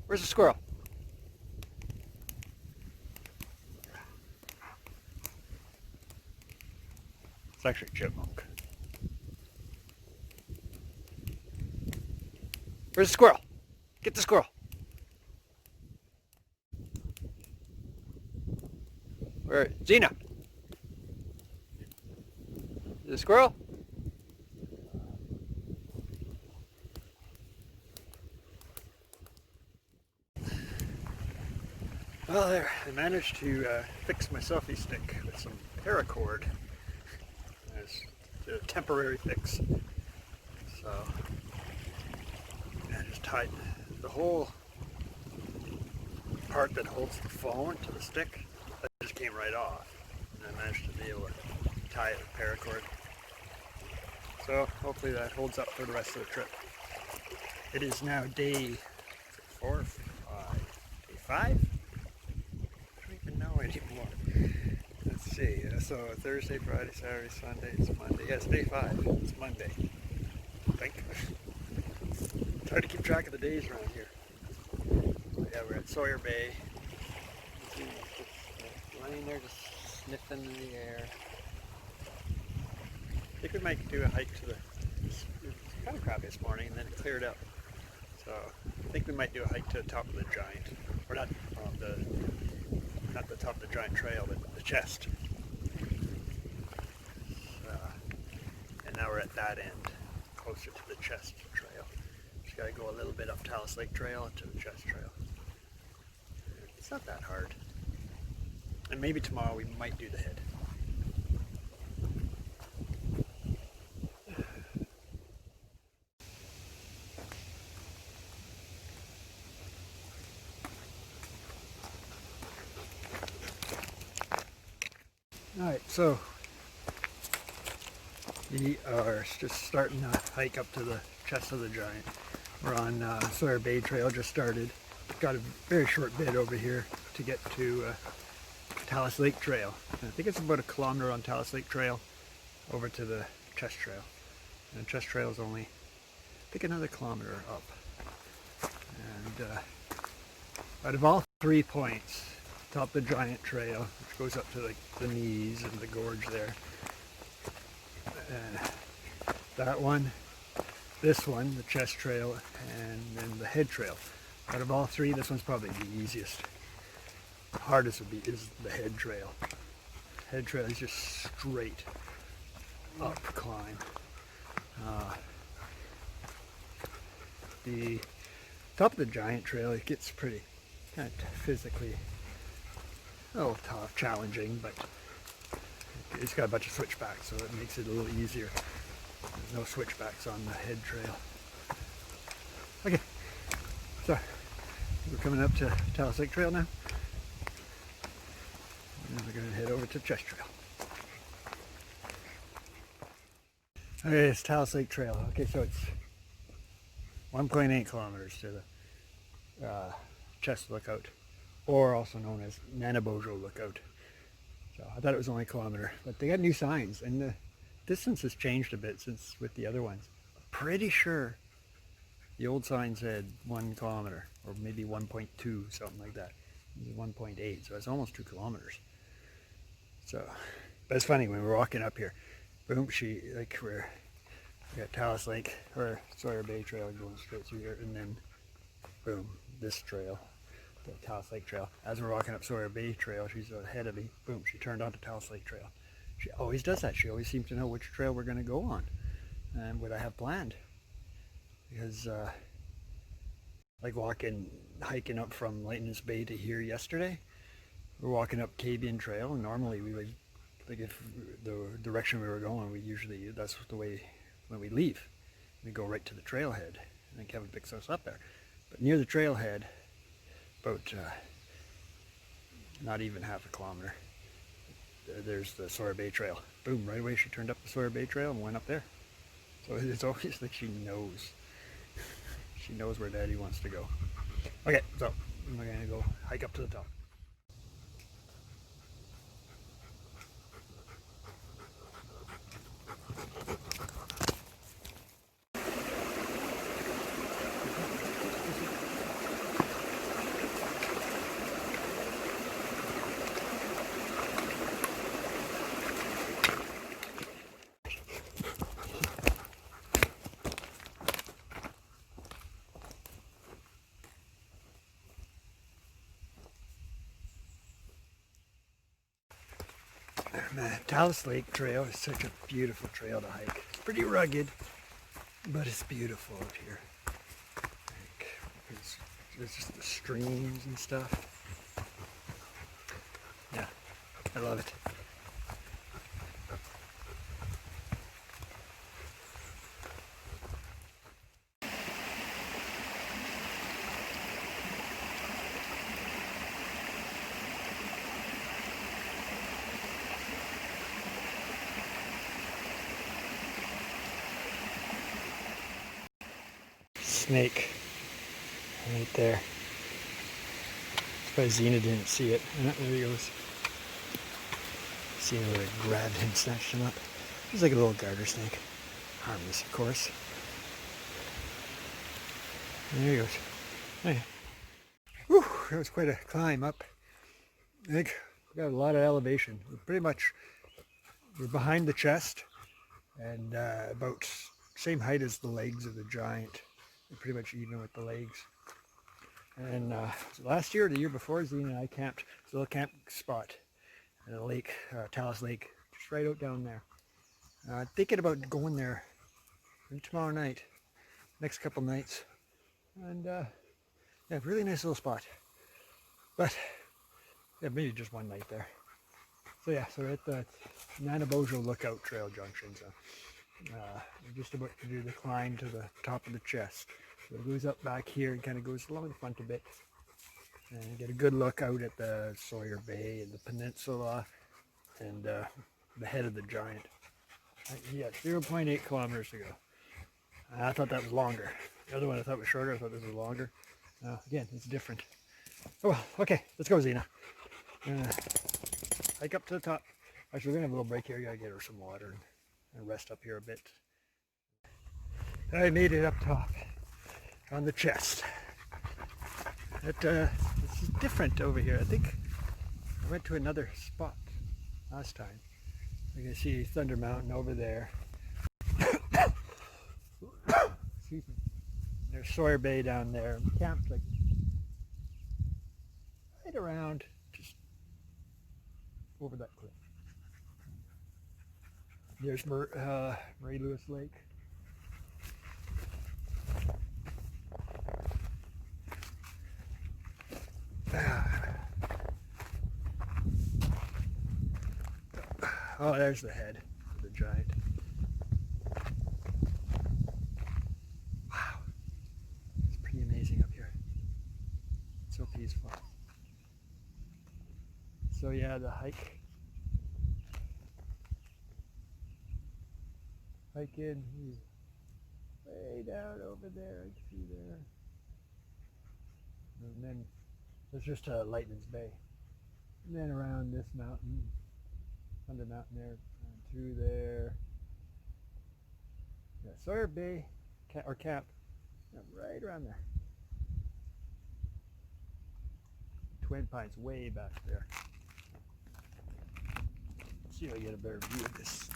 A: Where's the squirrel? It's actually a chipmunk. Where's the squirrel? Get the squirrel. Where? Xena. The squirrel? Well, there. I managed to fix my selfie stick with some paracord. It's a temporary fix. So, I just tied the whole part that holds the phone to the stick. That just came right off. And I managed to be able to tie it with paracord. So, hopefully that holds up for the rest of the trip. It is now day 4 or 5? Day 5? Anymore. Let's see. So Thursday, Friday, Saturday, Sunday, it's Monday. Yeah, it's day 5. It's Monday. I think. It's hard to keep track of the days around here. So yeah, we're at Sawyer Bay. Just lying there, just sniffing in the air. I think we might do a hike to the. It was kind of crappy this morning, and then it cleared up. So I think we might do a hike to the top of the Giant, or not not the top of the Giant Trail, but the chest. And now we're at that end, closer to the chest trail. Just gotta go a little bit up Talus Lake Trail to the chest trail. It's not that hard. And maybe tomorrow we might do the head. Alright, so we are just starting to hike up to the chest of the Giant. We're on Sawyer Bay Trail, just started. Got a very short bit over here to get to Talus Lake Trail. And I think it's about 1 kilometer on Talus Lake Trail over to the chest trail. And the chest trail is only, I think, another kilometer up. And out of all 3 points, top of the Giant Trail, which goes up to like the knees and the gorge there. That one, this one, the chest trail, and then the head trail. Out of all 3, this one's probably the easiest. The hardest is the head trail. Head trail is just straight up climb. The top of the Giant Trail, it gets pretty kind of physically a little tough, challenging, but it's got a bunch of switchbacks, so it makes it a little easier. There's no switchbacks on the head trail. Okay, so we're coming up to Talus Lake Trail now. And then we're going to head over to Chest Trail. Okay, it's Talus Lake Trail. Okay, so it's 1.8 kilometers to the Chest Lookout, or also known as Nanabosho Lookout. So I thought it was only a kilometer, but they got new signs, and the distance has changed a bit since with the other ones. I'm pretty sure the old sign said 1 kilometer, or maybe 1.2, something like that. It was 1.8, so it's almost 2 kilometers. So, but it's funny, when we're walking up here, boom, we got Talus Lake, or Sawyer Bay Trail going straight through here, and then boom, this trail, the Talus Lake Trail. As we're walking up Sawyer Bay Trail, she's ahead of me, boom, she turned onto Talus Lake Trail. She always does that. She always seems to know which trail we're going to go on and what I have planned. Because like hiking up from Lehtinen Bay to here yesterday, we're walking up Cabian Trail, and normally we would, like, if the direction we were going, that's the way when we leave, we go right to the trailhead, and then Kevin picks us up there. But near the trailhead, about not even half a kilometer, there's the Sawyer Bay Trail. Boom, right away she turned up the Sawyer Bay Trail and went up there. So it's always like she knows. She knows where Daddy wants to go. Okay, so we're gonna go hike up to the top. The Talus Lake Trail is such a beautiful trail to hike. It's pretty rugged, but it's beautiful up here. Like, there's just the streams and stuff. Yeah, I love it. Snake right there. Surprised Xena didn't see it. There he goes. Xena would have grabbed him, snatched him up. He's like a little garter snake. Harmless, of course. And there he goes. Hey. Whew, that was quite a climb up. I think we got a lot of elevation. We're behind the chest and about same height as the legs of the giant. Pretty much even with the legs. And last year or the year before, Xena and I camped. It's a little camp spot in a lake, Talus Lake, just right out down there. Thinking about going there tomorrow night, next couple nights. And yeah, really nice little spot. But yeah, maybe just one night there. So yeah, so we're at the Nanabosho Lookout Trail Junction. So we're just about to do the climb to the top of the chest. So it goes up back here and kind of goes along the front a bit. And get a good look out at the Sawyer Bay and the peninsula and the head of the giant. Yeah, 0.8 kilometers to go. I thought that was longer. The other one I thought was shorter. I thought this was longer. Again, it's different. Oh well, okay, let's go, Xena. Hike up to the top. Actually, we're going to have a little break here. Gotta get her some water and rest up here a bit. I made it up top on the chest. This is different over here. I think I went to another spot last time. You can see Thunder Mountain over there. Excuse me. There's Sawyer Bay down there. We camped like right around just over that cliff. There's Marie Lewis Lake. Oh, there's the head of the giant. Wow. It's pretty amazing up here. It's so peaceful. So yeah, the hike in way down over there, I can see there. And then there's just Lehtinen Bay. And then around this mountain, Thunder Mountain there, through there. Yeah, Sawyer Bay, or Camp, yeah, right around there. Twin Pines way back there. Let's see if I get a better view of this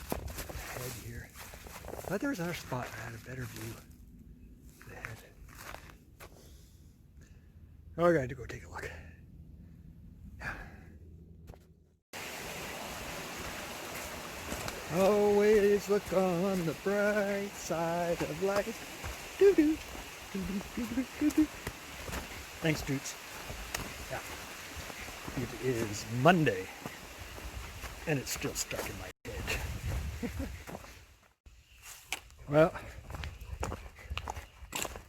A: head here. I thought there was another spot that had a better view of the head. Oh, I got to go take a look. Yeah. Always look on the bright side of life. Doo-doo. Doo-doo. Thanks, Toots. Yeah. It is Monday, and it's still stuck in my head. Well,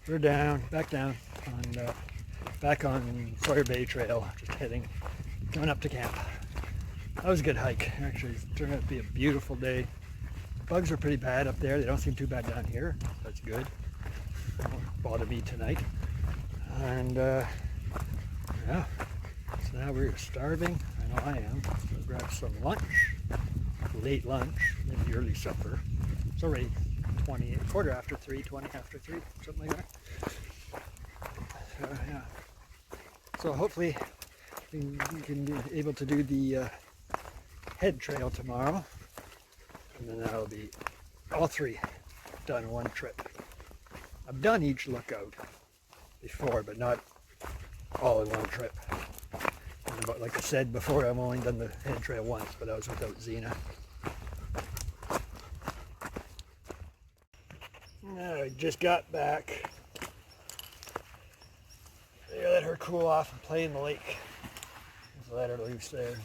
A: we're back down, back on Sawyer Bay Trail, just going up to camp. That was a good hike. Actually, it turned out to be a beautiful day. Bugs are pretty bad up there. They don't seem too bad down here. That's good. Won't bother me tonight. And yeah, so now we're starving. I know I am. So grab some lunch, late lunch, maybe early supper. It's already quarter after 3, 20 after 3, something like that. So yeah. So hopefully we can be able to do the head trail tomorrow, and then that'll be all 3 done in one trip. I've done each lookout before, but not all in one trip. But like I said before, I've only done the head trail once, but that was without Xena. I just got back. I let her cool off and play in the lake. Just let her loose there.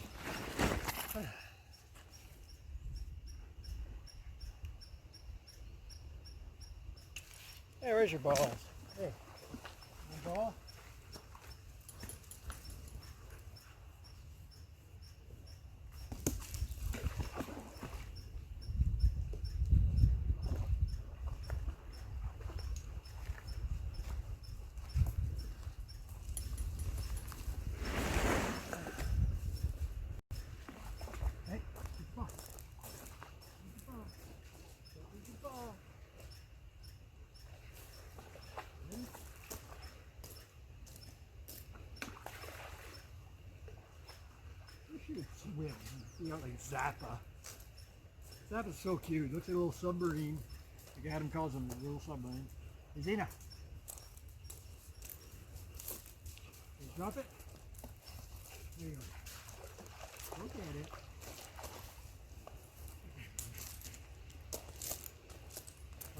A: Hey, where's your balls? Hey, your ball? Hey, good ball. Good ball. Good ball. Should swim. You got like Zappa. Zappa's so cute. Looks like a little submarine. Like Adam calls him a little submarine. Hey, Xena. Hey, drop it. There you go. Look at it.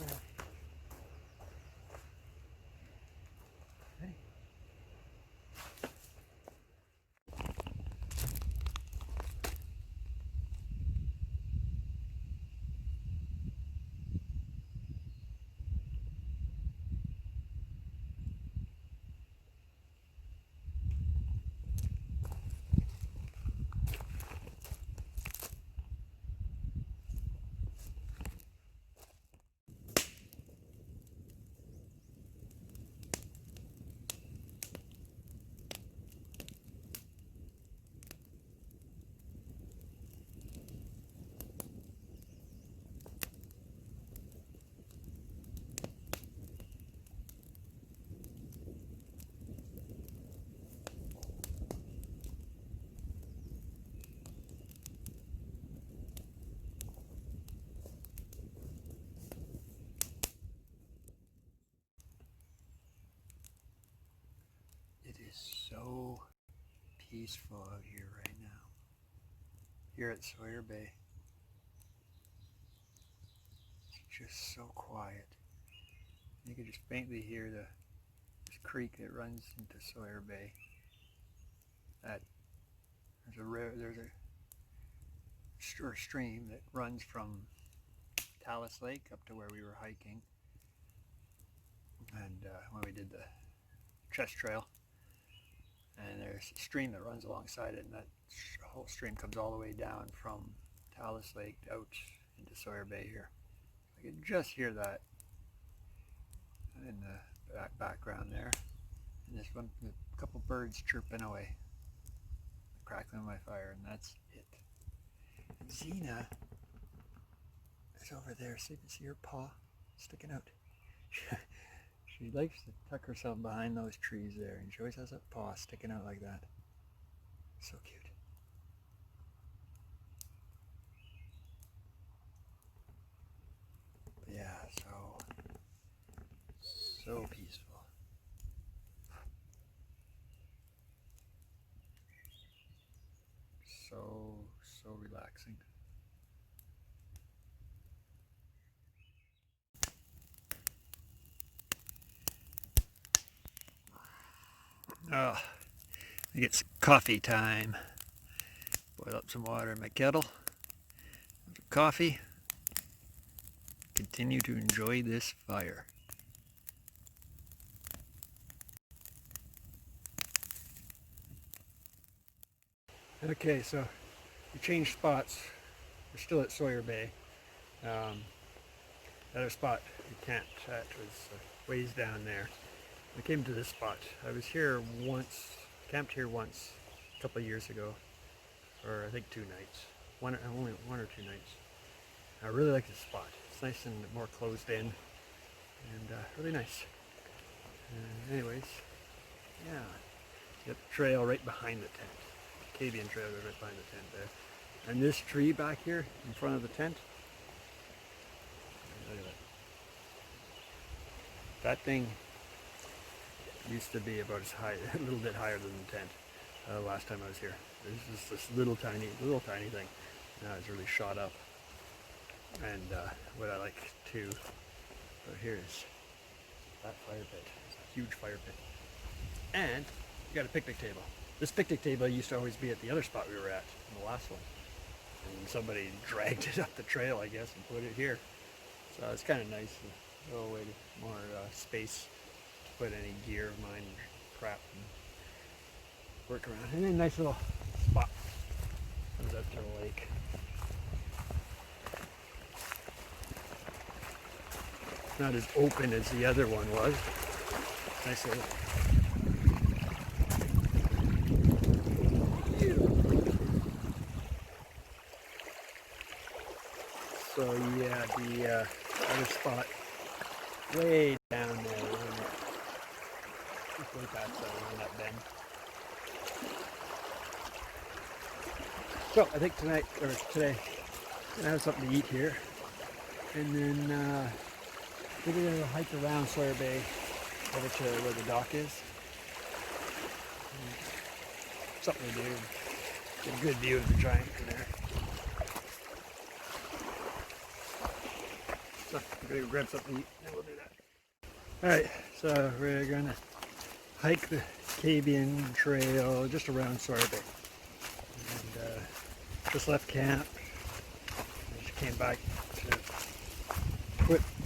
A: Okay. Ready? It is so peaceful out here right now. Here at Sawyer Bay. It's just so quiet. You can just faintly hear this creek that runs into Sawyer Bay. There's a stream that runs from Talus Lake up to where we were hiking, and when we did the chest trail. And there's a stream that runs alongside it, and that whole stream comes all the way down from Talus Lake out into Sawyer Bay here. I can just hear that in the background there. And there's a couple birds chirping away, crackling my fire, and that's it. And Xena is over there, so you can see her paw sticking out. She likes to tuck herself behind those trees there, and she always has that paw sticking out like that. So cute. But yeah, so peaceful. So relaxing. Oh, I think it's coffee time. Boil up some water in my kettle. Some coffee. Continue to enjoy this fire. Okay, so we changed spots. We're still at Sawyer Bay. The other spot we camped at was ways down there. We came to this spot. I was here once, camped here once a couple of years ago for I think 2 nights. Only one or 2 nights. I really like this spot. It's nice and more closed in and really nice. Anyways, yeah. You got the trail right behind the tent. Cavian trail right behind the tent there. And this tree back here in front of the tent, look at that. That thing used to be about as high, a little bit higher than the tent last time I was here. It was just this little tiny thing. Now it's really shot up. And what I like to, here is that fire pit. It's a huge fire pit. And you got a picnic table. This picnic table used to always be at the other spot we were at, in the last one. And somebody dragged it up the trail, I guess, and put it here. So it's kind of nice, a little way to more space to put any gear of mine, crap, and work around. And then nice little spot comes out to the lake. It's not as open as the other one was. Nice little So yeah, the other spot way down there, just way past that bend. So I think today, I'm gonna have something to eat here, and then maybe we're gonna hike around Sawyer Bay over to where the dock is. Something to do. Get a good view of the giant from there. So I'm gonna go grab something to eat and we'll do that. Alright, so we're gonna hike the Cavian Trail just around Sawyer Bay. And just left camp. Just came back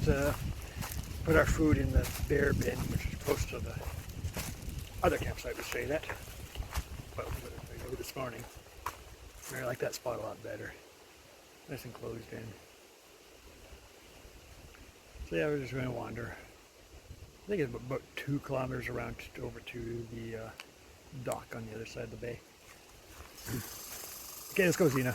A: to put our food in the bear bin, which is close to the other campsite we stayed at. But I go this morning. I like that spot a lot better. Nice and closed in. So yeah, we're just going to wander. I think it's about 2 kilometers around over to the dock on the other side of the bay. Okay, let's go, Xena.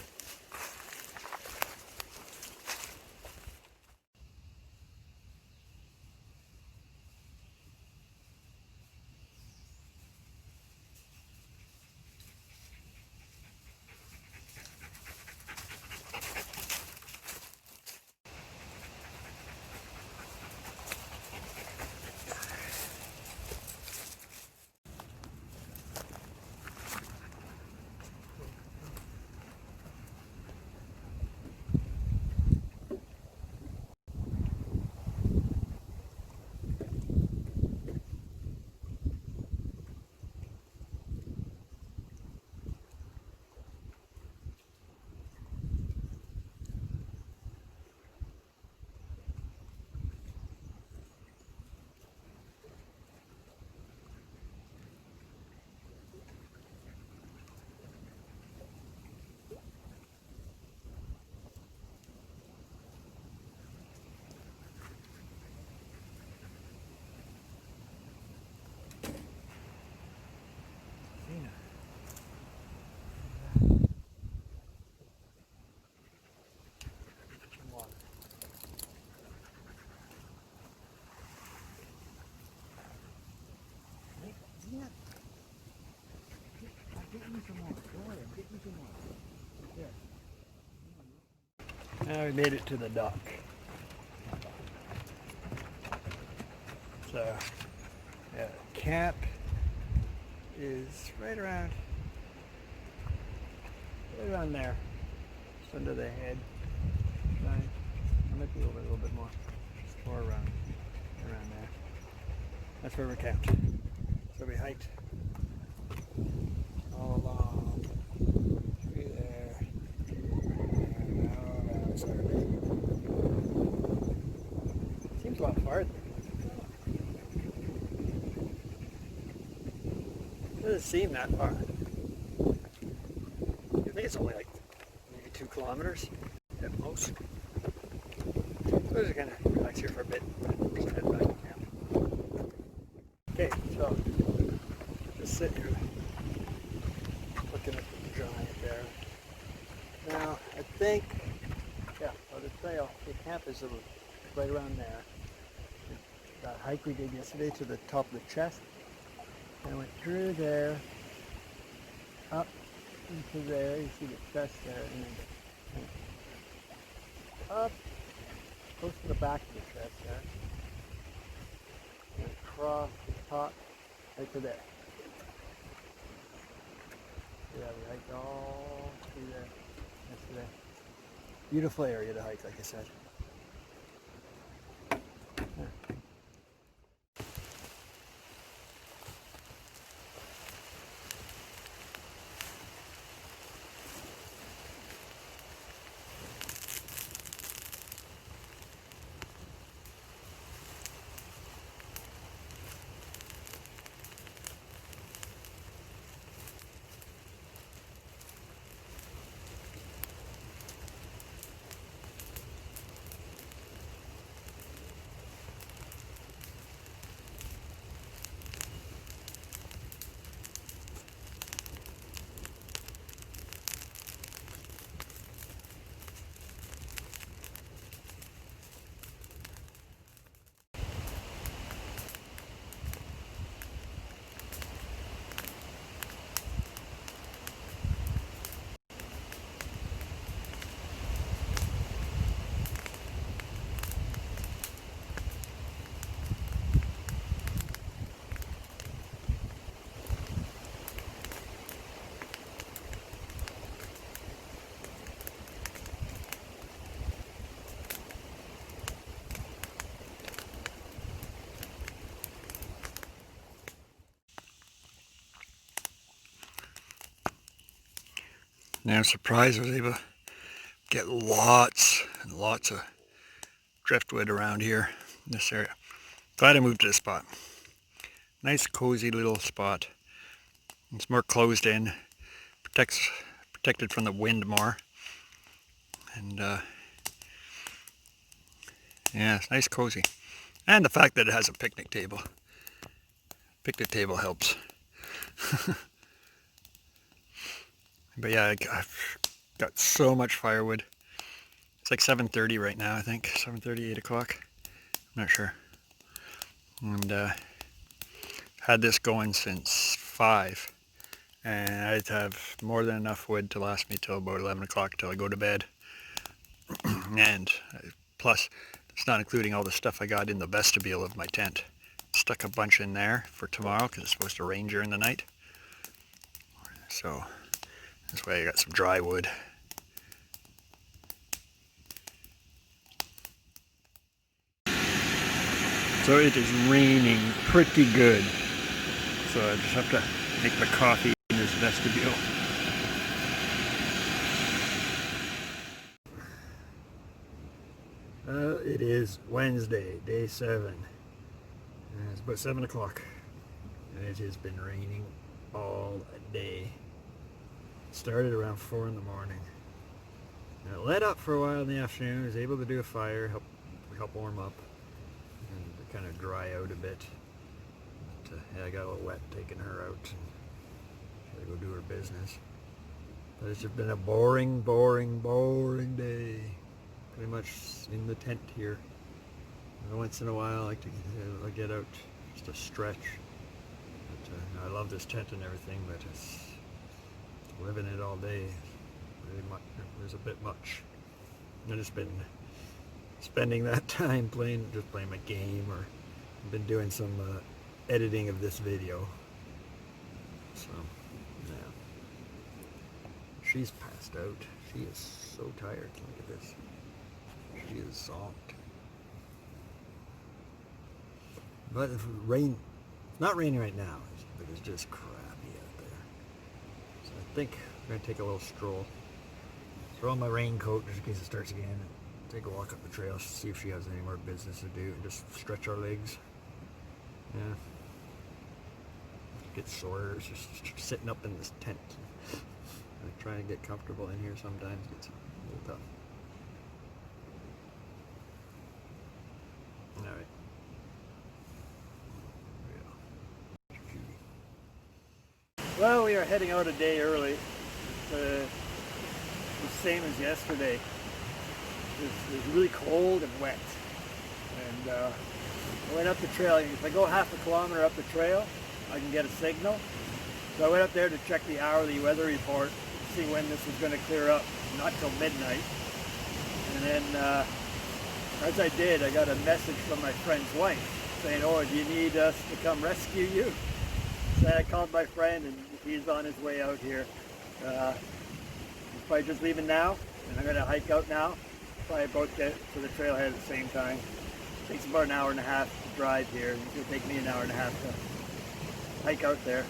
A: Now we made it to the dock. So, yeah, camp is right around there. Just under the head. I might be over a little bit more. Just more around there. That's where we're camped. So we hiked all along through there. And now around Sawyer Bay. Seems a lot farther. It doesn't seem that far. I think it's only like 2 kilometers at most. So we're just gonna relax here for a bit and just head back to camp. Okay, so just sitting here looking at the giant there. Now I think, yeah, so the trail, the camp is right around there. That hike we did yesterday to the top of the chest, and I went through there, up into there, you see the chest there, and then up close to the back of the chest there, and across the top right to there. Yeah, we hiked all through there yesterday. Beautiful area to hike, like I said. Now I'm surprised I was able to get lots and lots of driftwood around here in this area. Glad I moved to this spot. Nice cozy little spot. It's more closed in, protected from the wind more. And yeah, it's nice cozy. And the fact that it has a picnic table. Picnic table helps. But yeah, I've got so much firewood. It's like 7:30 right now, I think. 7:30, 8 o'clock. I'm not sure. And had this going since 5. And I'd have more than enough wood to last me till about 11 o'clock till I go to bed. And plus, it's not including all the stuff I got in the vestibule of my tent. Stuck a bunch in there for tomorrow because it's supposed to rain during the night. So this way I got some dry wood. So it is raining pretty good. So I just have to make my coffee in this vestibule. It is Wednesday, day 7. And it's about 7 o'clock. And it has been raining all day. It started around 4 in the morning. And it let up for a while in the afternoon. I was able to do a fire, help warm up, and kind of dry out a bit. But, yeah, I got a little wet taking her out. She had to go do her business. But it's just been a boring, boring, boring day. Pretty much in the tent here. And once in a while I like to get out just to stretch. But, I love this tent and everything, but it's living it all day. Really much, there's a bit much. I've just been spending that time playing my game, or I've been doing some editing of this video. So, yeah. She's passed out. She is so tired. Look at this. She is zonked. But if rain, it's not raining right now, but it's just crappy out there. So I think I'm going to take a little stroll. Throw on my raincoat just in case it starts again. And take a walk up the trail, see if she has any more business to do, and just stretch our legs. Yeah. Get sore just sitting up in this tent. Trying to get comfortable in here sometimes gets a little tough. All right. Well, we are heading out a day early. It's the same as yesterday. It was really cold and wet. And I went up the trail. If I go half a kilometer up the trail, I can get a signal. So I went up there to check the hourly weather report, see when this was going to clear up, not till midnight. And then as I did, I got a message from my friend's wife saying, "Oh, do you need us to come rescue you?" So I called my friend and he's on his way out here. He's probably just leaving now, and I'm going to hike out now. Probably both get to the trailhead at the same time. It takes about an hour and a half to drive here. It's going to take me an hour and a half to hike out there.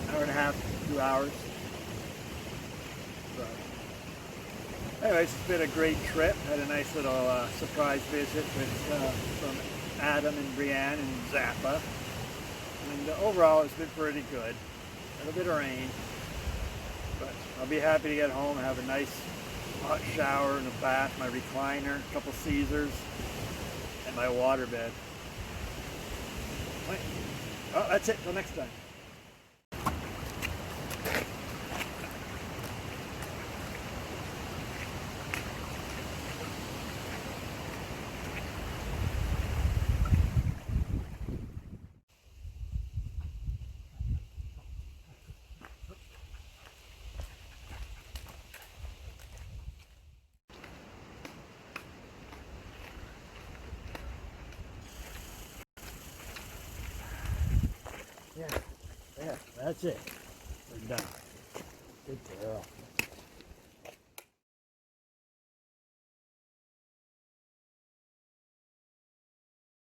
A: An hour and a half, 2 hours. So, anyways, it's been a great trip. Had a nice little surprise visit from Adam and Brianne and Zappa. And overall, it's been pretty good. A little bit of rain, but I'll be happy to get home and have a nice hot shower and a bath, my recliner, a couple Caesars, and my water bed. Right. Oh, that's it. Till next time. Yeah, that's it. We're done. Good girl.